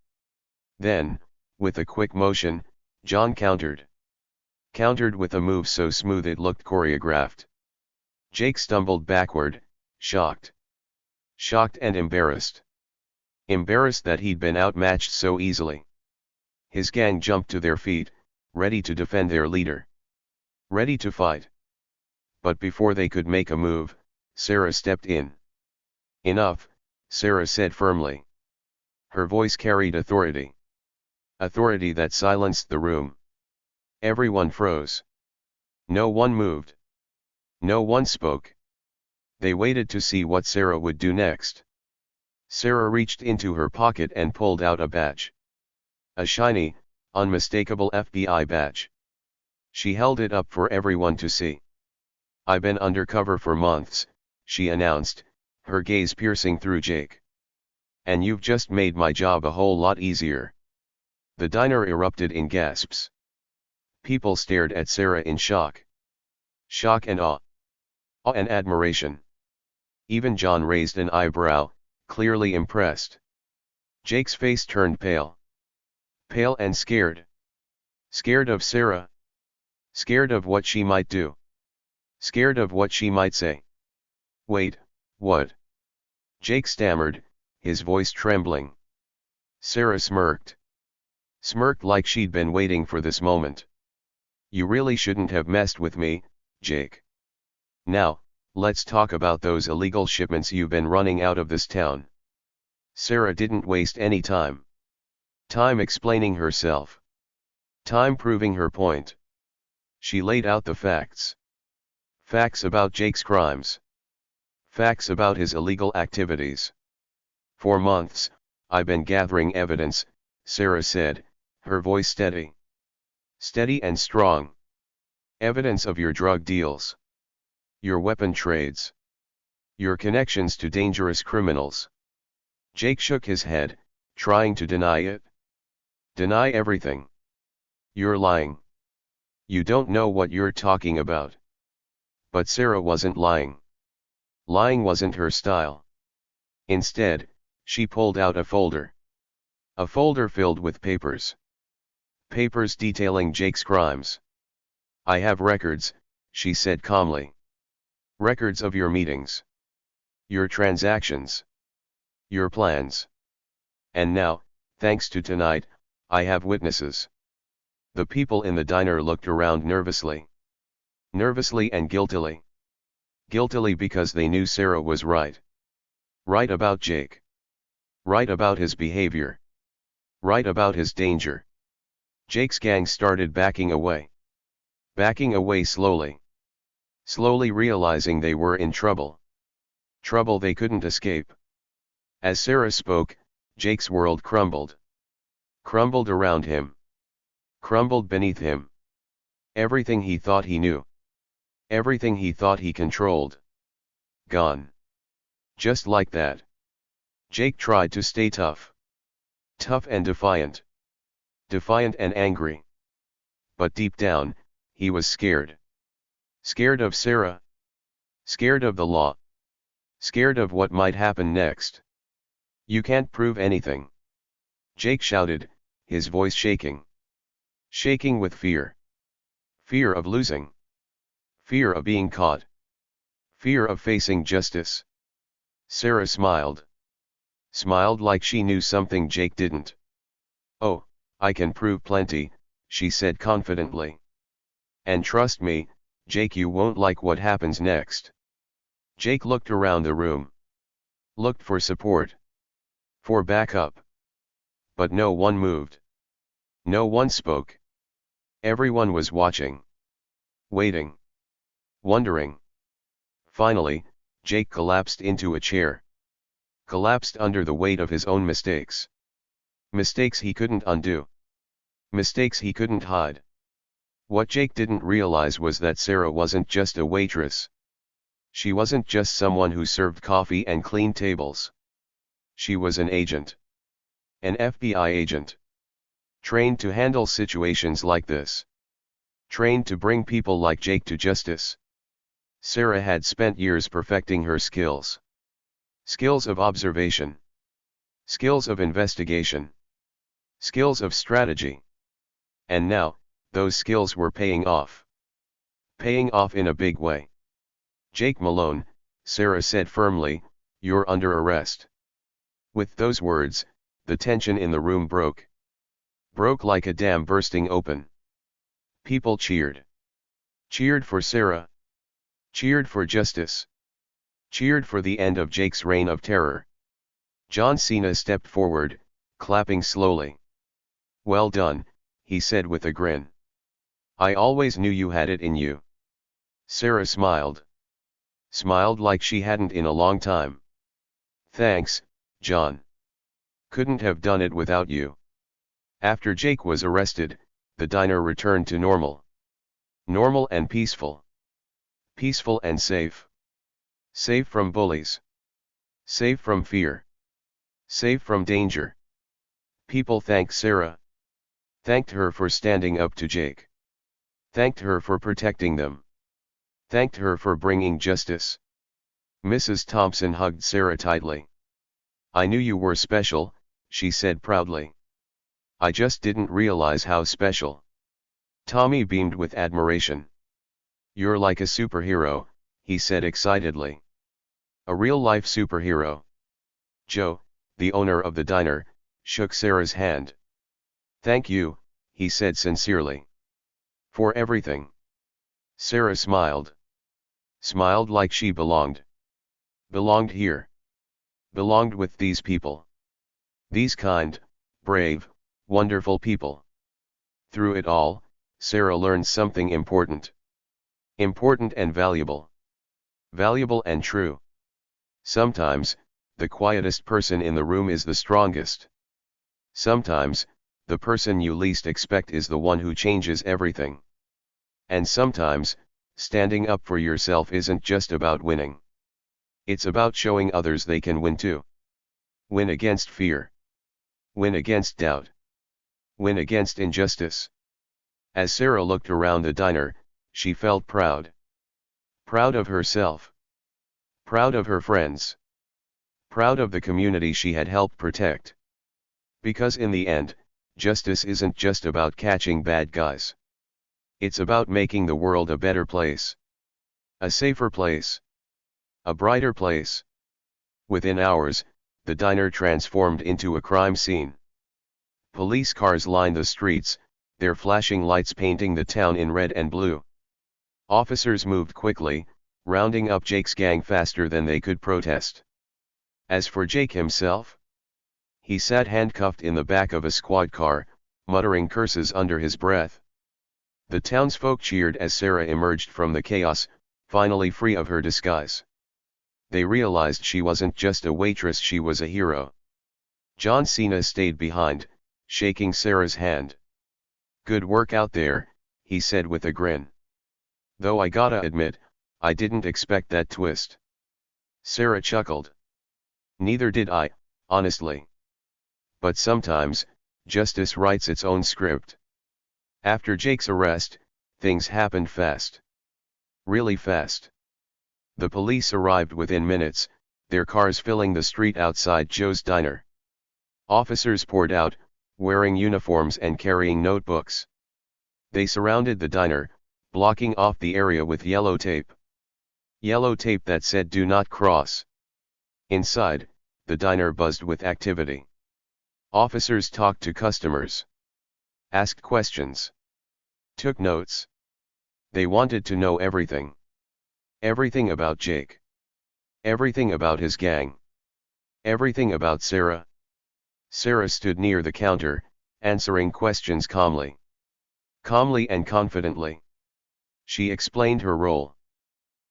Then, with a quick motion, John countered. Countered with a move so smooth it looked choreographed. Jake stumbled backward, shocked. Shocked and embarrassed. Embarrassed that he'd been outmatched so easily. His gang jumped to their feet, ready to defend their leader. Ready to fight. But before they could make a move, Sarah stepped in. "Enough," Sarah said firmly. Her voice carried authority. Authority that silenced the room. Everyone froze. No one moved. No one spoke. They waited to see what Sarah would do next. Sarah reached into her pocket and pulled out a badge. A shiny, unmistakable FBI badge. She held it up for everyone to see. "I've been undercover for months," she announced, her gaze piercing through Jake. "And you've just made my job a whole lot easier." The diner erupted in gasps. People stared at Sarah in shock. Shock and awe. Awe and admiration. Even John raised an eyebrow, clearly impressed. Jake's face turned pale. Pale and scared. Scared of Sarah. Scared of what she might do. Scared of what she might say. "Wait, what?" Jake stammered, his voice trembling. Sarah smirked. Smirked like she'd been waiting for this moment. "You really shouldn't have messed with me, Jake. Now, let's talk about those illegal shipments you've been running out of this town." Sarah didn't waste any time. Time explaining herself. Time proving her point. She laid out the facts. Facts about Jake's crimes. Facts about his illegal activities. "For months, I've been gathering evidence," Sarah said, her voice steady. Steady and strong. "Evidence of your drug deals. Your weapon trades. Your connections to dangerous criminals." Jake shook his head, trying to deny it. "Deny everything. You're lying. You don't know what you're talking about." But Sarah wasn't lying. Lying wasn't her style. Instead, she pulled out a folder. A folder filled with papers. Papers detailing Jake's crimes. "I have records," she said calmly. "Records of your meetings. Your transactions. Your plans. And now, thanks to tonight, I have witnesses." The people in the diner looked around nervously. Nervously and guiltily. Guiltily because they knew Sarah was right. Right about Jake. Right about his behavior. Right about his danger. Jake's gang started backing away. Backing away slowly. Slowly realizing they were in trouble. Trouble they couldn't escape. As Sarah spoke, Jake's world crumbled. Crumbled around him. Crumbled beneath him. Everything he thought he knew. Everything he thought he controlled. Gone. Just like that. Jake tried to stay tough. Tough and defiant. Defiant and angry. but deep down, he was scared. Scared of Sarah. Scared of the law. Scared of what might happen next. You can't prove anything. Jake shouted, his voice shaking. Shaking with fear. Fear of losing. Fear of being caught. Fear of facing justice. Sarah smiled. Smiled like she knew something Jake didn't. "Oh, I can prove plenty," she said confidently. "And trust me, Jake, you won't like what happens next." Jake looked around the room. Looked for support. For backup. But no one moved. No one spoke. Everyone was watching. Waiting. Wondering. Finally, Jake collapsed into a chair. Collapsed under the weight of his own mistakes. Mistakes he couldn't undo. Mistakes he couldn't hide. What Jake didn't realize was that Sarah wasn't just a waitress. She wasn't just someone who served coffee and cleaned tables. She was an agent. An FBI agent. Trained to handle situations like this. Trained to bring people like Jake to justice. Sarah had spent years perfecting her skills. Skills of observation. Skills of investigation. Skills of strategy. And now, those skills were paying off. Paying off in a big way. "Jake Malone," Sarah said firmly, "you're under arrest." With those words, the tension in the room broke. Broke like a dam bursting open. People cheered. Cheered for Sarah. Cheered for justice. Cheered for the end of Jake's reign of terror. John Cena stepped forward, clapping slowly. "Well done," he said with a grin. "I always knew you had it in you." Sarah smiled. Smiled like she hadn't in a long time. "Thanks, John. Couldn't have done it without you." After Jake was arrested, the diner returned to normal. Normal and peaceful. Peaceful and safe. Safe from bullies. Safe from fear. Safe from danger. People thanked Sarah. Thanked her for standing up to Jake. Thanked her for protecting them. Thanked her for bringing justice. Mrs. Thompson hugged Sarah tightly. "I knew you were special," she said proudly. "I just didn't realize how special." Tommy beamed with admiration. "You're like a superhero," he said excitedly. "A real-life superhero." Joe, the owner of the diner, shook Sarah's hand. "Thank you," he said sincerely. "For everything." Sarah smiled. Smiled like she belonged. Belonged here. Belonged with these people. These kind, brave, wonderful people. Through it all, Sarah learned something important. Important and valuable. Valuable and true. Sometimes, the quietest person in the room is the strongest. Sometimes, the person you least expect is the one who changes everything. And sometimes, standing up for yourself isn't just about winning. It's about showing others they can win too. Win against fear. Win against doubt. Win against injustice. As Sarah looked around the diner, she felt proud. Proud of herself. Proud of her friends. Proud of the community she had helped protect. Because in the end, justice isn't just about catching bad guys. It's about making the world a better place. A safer place. A brighter place. Within hours, the diner transformed into a crime scene. Police cars lined the streets, their flashing lights painting the town in red and blue. Officers moved quickly, rounding up Jake's gang faster than they could protest. As for Jake himself, he sat handcuffed in the back of a squad car, muttering curses under his breath. The townsfolk cheered as Sarah emerged from the chaos, finally free of her disguise. They realized she wasn't just a waitress, she was a hero. John Cena stayed behind, shaking Sarah's hand. "Good work out there," he said with a grin. "Though I gotta admit, I didn't expect that twist." Sarah chuckled. "Neither did I, honestly. But sometimes, justice writes its own script." After Jake's arrest, things happened fast. Really fast. The police arrived within minutes, their cars filling the street outside Joe's diner. Officers poured out, wearing uniforms and carrying notebooks. They surrounded the diner, blocking off the area with yellow tape. Yellow tape that said "Do not cross." Inside, the diner buzzed with activity. Officers talked to customers, asked questions, took notes. They wanted to know everything. Everything about Jake. Everything about his gang. Everything about Sarah. Sarah stood near the counter, answering questions calmly. Calmly and confidently. She explained her role.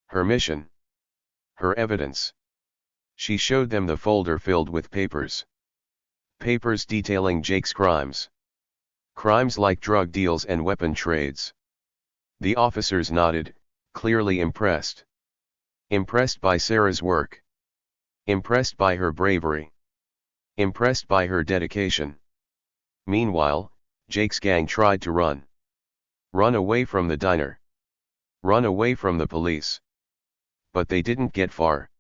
Her mission. Her evidence. She showed them the folder filled with papers. Papers detailing Jake's crimes. Crimes like drug deals and weapon trades. The officers nodded, clearly impressed. Impressed by Sarah's work. Impressed by her bravery. Impressed by her dedication. Meanwhile, Jake's gang tried to run. Run away from the diner. Run away from the police. But they didn't get far.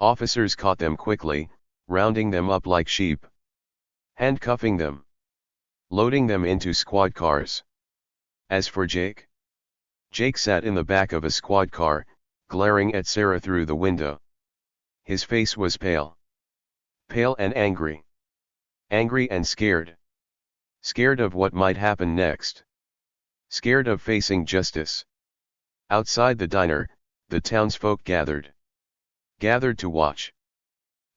Officers caught them quickly, rounding them up like sheep. Handcuffing them. Loading them into squad cars. As for Jake? Jake sat in the back of a squad car, glaring at Sarah through the window. His face was pale. Pale and angry. Angry and scared. Scared of what might happen next. Scared of facing justice. Outside the diner, the townsfolk gathered. Gathered to watch.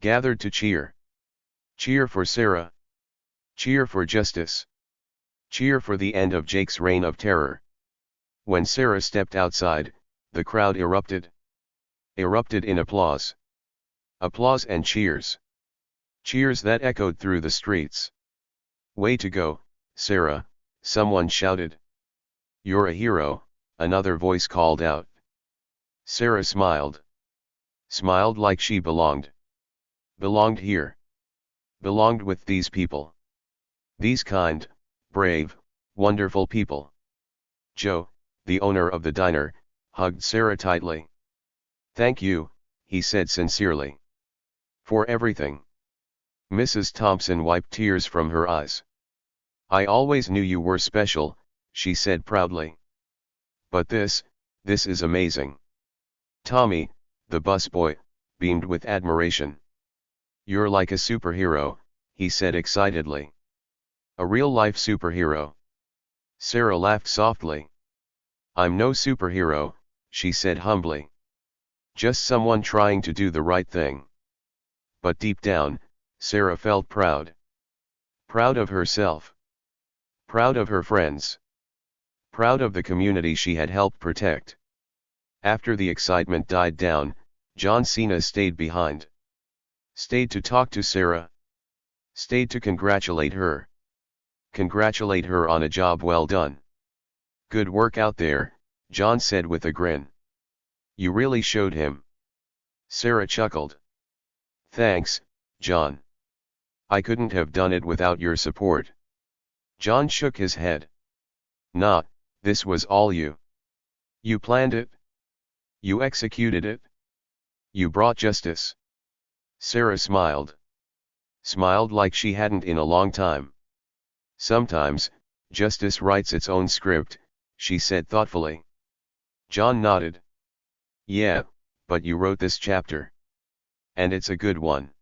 Gathered to cheer. Cheer for Sarah. Cheer for justice. Cheer for the end of Jake's reign of terror. When Sarah stepped outside, the crowd erupted. Erupted in applause. Applause and cheers. Cheers that echoed through the streets. "Way to go, Sarah," someone shouted. "You're a hero," another voice called out. Sarah smiled. Smiled like she belonged. Belonged here. Belonged with these people. These kind, brave, wonderful people. Joe, the owner of the diner, hugged Sarah tightly. "Thank you," he said sincerely. "For everything." Mrs. Thompson wiped tears from her eyes. "I always knew you were special," she said proudly. "But this is amazing." Tommy, the busboy, beamed with admiration. "You're like a superhero," he said excitedly. "A real-life superhero." Sarah laughed softly. "I'm no superhero," she said humbly. "Just someone trying to do the right thing." But deep down, Sarah felt proud. Proud of herself. Proud of her friends. Proud of the community she had helped protect. After the excitement died down, John Cena stayed behind. Stayed to talk to Sarah. Stayed to congratulate her. Congratulate her on a job well done. "Good work out there," John said with a grin. "You really showed him." Sarah chuckled. "Thanks, John. I couldn't have done it without your support." John shook his head. "Nah, this was all you. You planned it. You executed it. You brought justice." Sarah smiled. Smiled like she hadn't in a long time. "Sometimes, justice writes its own script," she said thoughtfully. John nodded. "Yeah, but you wrote this chapter. And it's a good one."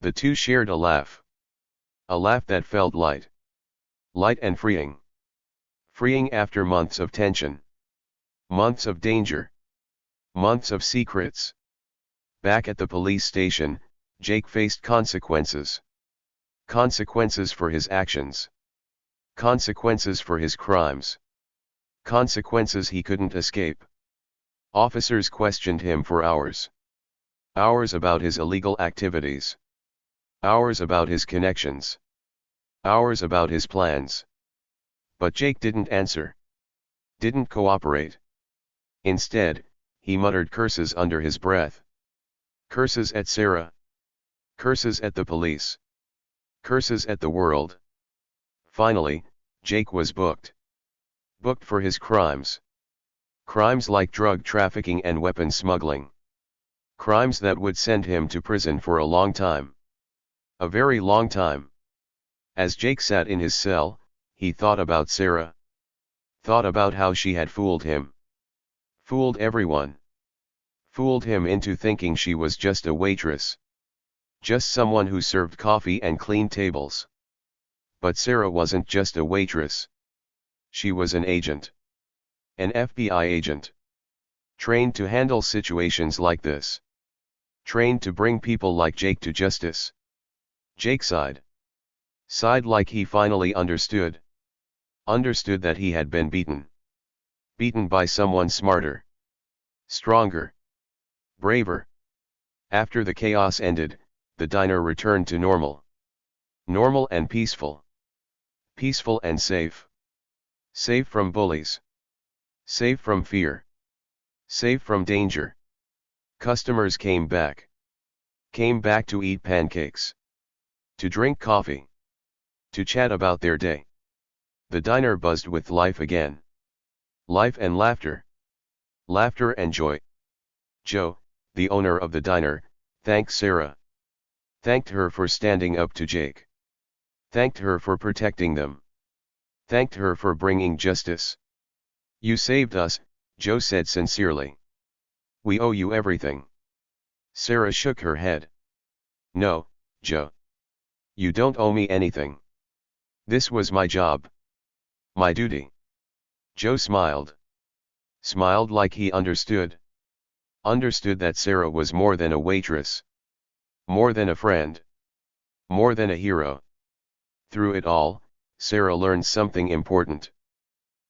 The two shared a laugh. A laugh that felt light. Light and freeing. Freeing after months of tension. Months of danger. Months of secrets. Back at the police station, Jake faced consequences. Consequences for his actions. Consequences for his crimes. Consequences he couldn't escape. Officers questioned him for hours. Hours about his illegal activities. Hours about his connections. Hours about his plans. But Jake didn't answer. Didn't cooperate. Instead, he muttered curses under his breath. Curses at Sarah. Curses at the police. Curses at the world. Finally, Jake was booked. Booked for his crimes. Crimes like drug trafficking and weapon smuggling. Crimes that would send him to prison for a long time. A very long time. As Jake sat in his cell, he thought about Sarah. Thought about how she had fooled him. Fooled everyone. Fooled him into thinking she was just a waitress. Just someone who served coffee and cleaned tables. But Sarah wasn't just a waitress. She was an agent. An FBI agent. Trained to handle situations like this. Trained to bring people like Jake to justice. Jake sighed. Sighed like he finally understood. Understood that he had been beaten. Beaten by someone smarter. Stronger. Braver. After the chaos ended, the diner returned to normal. Normal and peaceful. Peaceful and safe. Safe from bullies. Safe from fear. Safe from danger. Customers came back. Came back to eat pancakes. To drink coffee. To chat about their day. The diner buzzed with life again. Life and laughter. Laughter and joy. Joe, the owner of the diner, thanked Sarah. Thanked her for standing up to Jake. Thanked her for protecting them. Thanked her for bringing justice. You saved us, Joe said sincerely. We owe you everything. Sarah shook her head. No, Joe. You don't owe me anything. This was my job. My duty. Joe smiled. Smiled like he understood. Understood that Sarah was more than a waitress. More than a friend. More than a hero. Through it all, Sarah learned something important.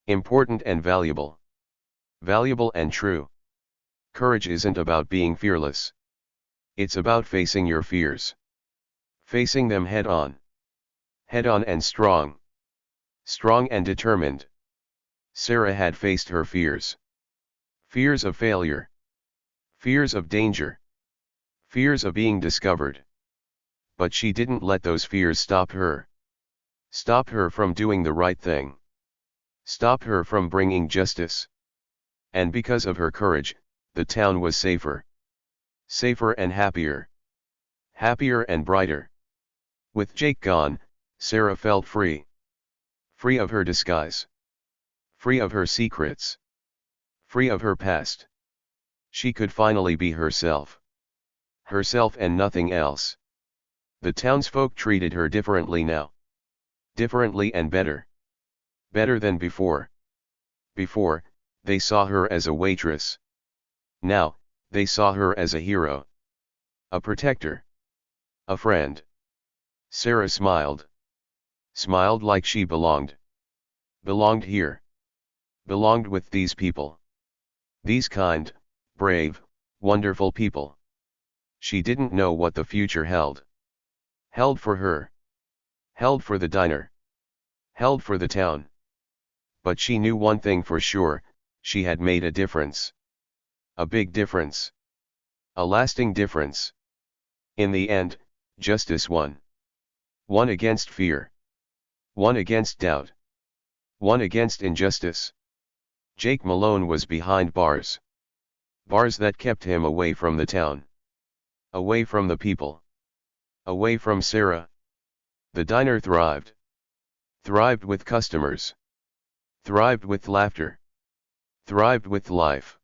Important and valuable. Valuable and true. Courage isn't about being fearless. It's about facing your fears. Facing them head on. Head on and strong. Strong and determined. Sarah had faced her fears. Fears of failure. Fears of danger. Fears of being discovered. But she didn't let those fears stop her. Stop her from doing the right thing. Stop her from bringing justice. And because of her courage, the town was safer. Safer and happier. Happier and brighter. With Jake gone, Sarah felt free. Free of her disguise. Free of her secrets. Free of her past. She could finally be herself. Herself and nothing else. The townsfolk treated her differently now. Differently and better. Better than before. Before, they saw her as a waitress. Now, they saw her as a hero. A protector. A friend. Sarah smiled. Smiled like she belonged. Belonged here. Belonged with these people. These kind, brave, wonderful people. She didn't know what the future held. Held for her. Held for the diner. Held for the town. But she knew one thing for sure, she had made a difference. A big difference. A lasting difference. In the end, justice won. Won against fear. Won against doubt. Won against injustice. Jake Malone was behind bars. Bars that kept him away from the town. Away from the people. Away from Sarah. The diner thrived. Thrived with customers. Thrived with laughter. Thrived with life.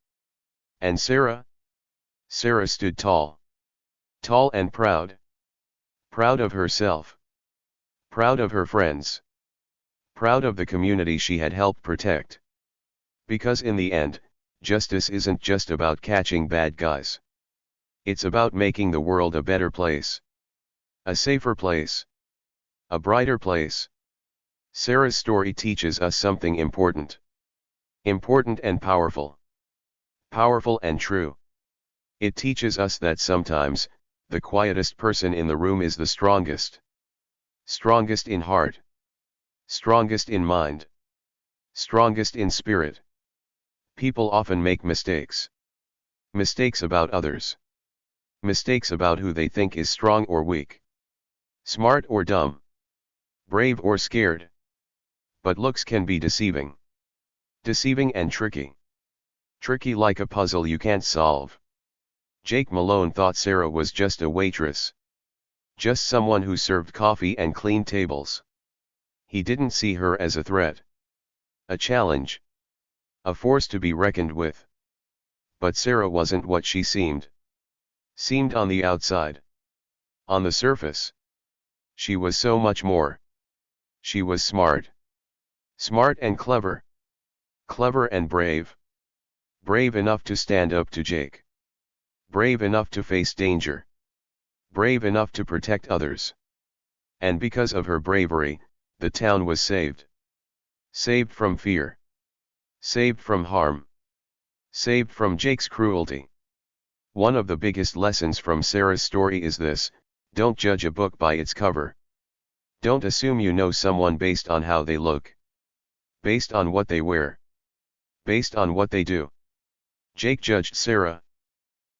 And Sarah? Sarah stood tall. Tall and proud. Proud of herself. Proud of her friends. Proud of the community she had helped protect. Because in the end, justice isn't just about catching bad guys. It's about making the world a better place. A safer place. A brighter place. Sarah's story teaches us something important. Important and powerful. Powerful and true. It teaches us that sometimes, the quietest person in the room is the strongest. Strongest in heart. Strongest in mind. Strongest in spirit. People often make mistakes. Mistakes about others. Mistakes about who they think is strong or weak. Smart or dumb. Brave or scared. But looks can be deceiving. Deceiving and tricky. Tricky like a puzzle you can't solve. Jake Malone thought Sarah was just a waitress. Just someone who served coffee and cleaned tables. He didn't see her as a threat. A challenge. A force to be reckoned with. But Sarah wasn't what she seemed. Seemed on the outside. On the surface. She was so much more. She was smart. Smart and clever. Clever and brave. Brave enough to stand up to Jake. Brave enough to face danger. Brave enough to protect others. And because of her bravery, the town was saved. Saved from fear. Saved from harm. Saved from Jake's cruelty. One of the biggest lessons from Sarah's story is this: don't judge a book by its cover. Don't assume you know someone based on how they look. Based on what they wear. Based on what they do. Jake judged Sarah.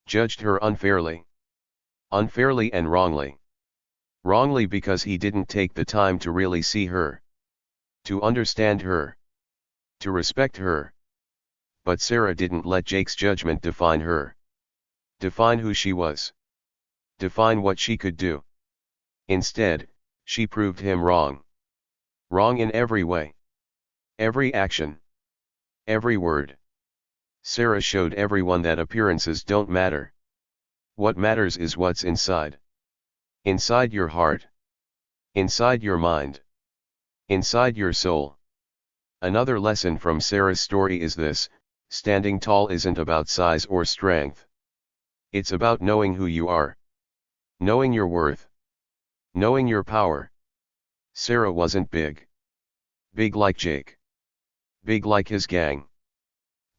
Judged her unfairly. Unfairly and wrongly. Wrongly because he didn't take the time to really see her. To understand her. To respect her. But Sarah didn't let Jake's judgment define her. Define who she was. Define what she could do. Instead, she proved him wrong. Wrong in every way. Every action. Every word. Sarah showed everyone that appearances don't matter. What matters is what's inside. Inside your heart. Inside your mind. Inside your soul. Another lesson from Sarah's story is this: standing tall isn't about size or strength. It's about knowing who you are. Knowing your worth. Knowing your power. Sarah wasn't big. Big like Jake. Big like his gang.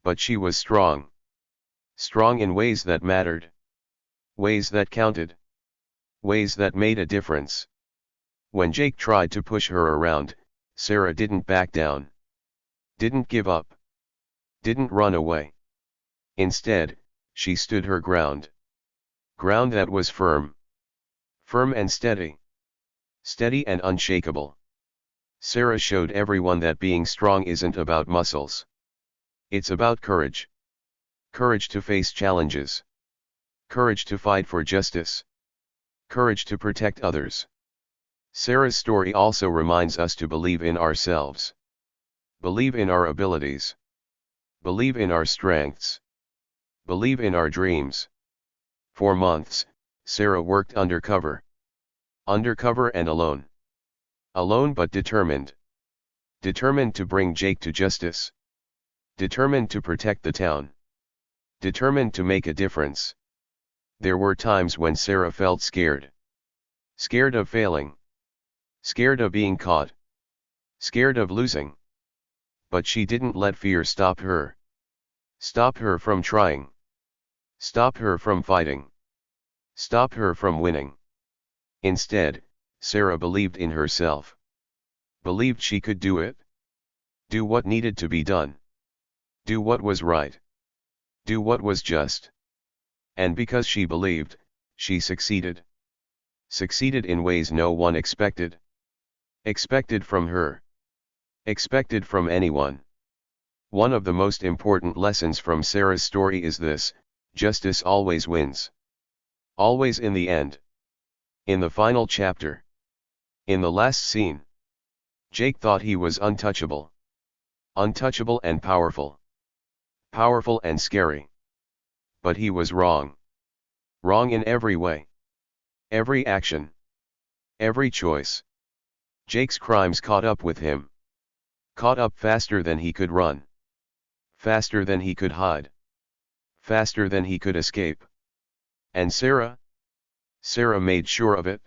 But she was strong. Strong in ways that mattered. Ways that counted. Ways that made a difference. When Jake tried to push her around, Sarah didn't back down. Didn't give up. Didn't run away. Instead, she stood her ground. Ground that was firm. Firm and steady. Steady and unshakable. Sarah showed everyone that being strong isn't about muscles. It's about courage. Courage to face challenges. Courage to fight for justice. Courage to protect others. Sarah's story also reminds us to believe in ourselves. Believe in our abilities. Believe in our strengths. Believe in our dreams. For months, Sarah worked undercover. Undercover and alone. Alone but determined. Determined to bring Jake to justice. Determined to protect the town. Determined to make a difference. There were times when Sarah felt scared. Scared of failing. Scared of being caught. Scared of losing. But she didn't let fear stop her. Stop her from trying. Stop her from fighting. Stop her from winning. Instead, Sarah believed in herself. Believed she could do it. Do what needed to be done. Do what was right. Do what was just. And because she believed, she succeeded. Succeeded in ways no one expected. Expected from her. Expected from anyone. One of the most important lessons from Sarah's story is this: justice always wins. Always in the end. In the final chapter. In the last scene. Jake thought he was untouchable. Untouchable and powerful. Powerful and scary. But he was wrong. Wrong in every way. Every action. Every choice. Jake's crimes caught up with him. Caught up faster than he could run. Faster than he could hide. Faster than he could escape. And Sarah? Sarah made sure of it.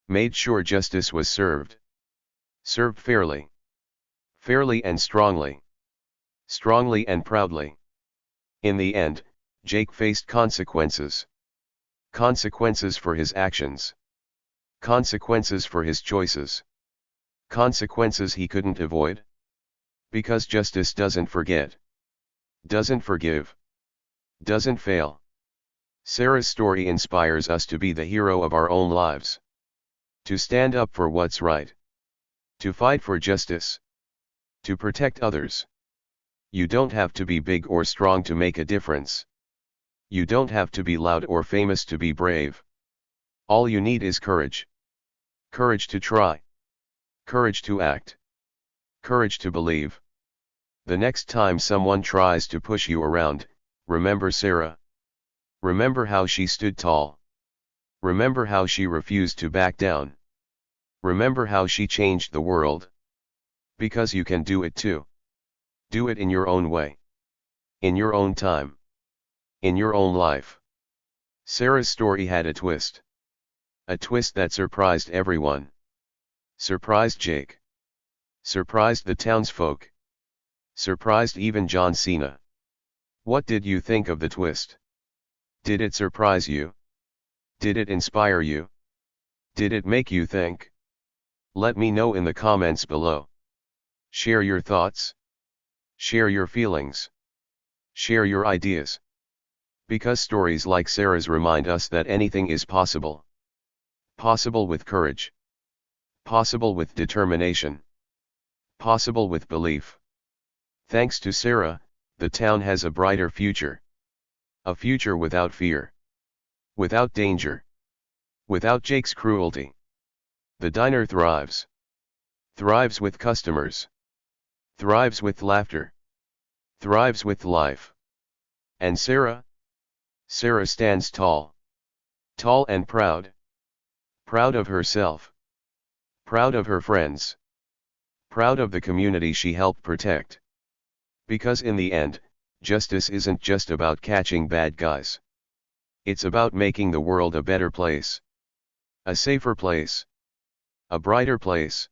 Made sure justice was served. Served fairly. Fairly and strongly. Strongly and proudly. In the end, Jake faced consequences. Consequences for his actions. Consequences for his choices. Consequences he couldn't avoid. Because justice doesn't forget. Doesn't forgive. Doesn't fail. Sarah's story inspires us to be the hero of our own lives. To stand up for what's right. To fight for justice. To protect others. You don't have to be big or strong to make a difference. You don't have to be loud or famous to be brave. All you need is courage. Courage to try. Courage to act. Courage to believe. The next time someone tries to push you around, remember Sarah. Remember how she stood tall. Remember how she refused to back down. Remember how she changed the world. Because you can do it too. Do it in your own way. In your own time. In your own life. Sarah's story had a twist. A twist that surprised everyone. Surprised Jake. Surprised the townsfolk. Surprised even John Cena. What did you think of the twist? Did it surprise you? Did it inspire you? Did it make you think? Let me know in the comments below. Share your thoughts. Share your feelings. Share your ideas. Because stories like Sarah's remind us that anything is possible. Possible with courage. Possible with determination. Possible with belief. Thanks to Sarah, the town has a brighter future. A future without fear. Without danger. Without Jake's cruelty. The diner thrives. Thrives with customers. Thrives with laughter. Thrives with life. And Sarah? Sarah stands tall. Tall and proud. Proud of herself. Proud of her friends. Proud of the community she helped protect. Because in the end, justice isn't just about catching bad guys. It's about making the world a better place. A safer place. A brighter place.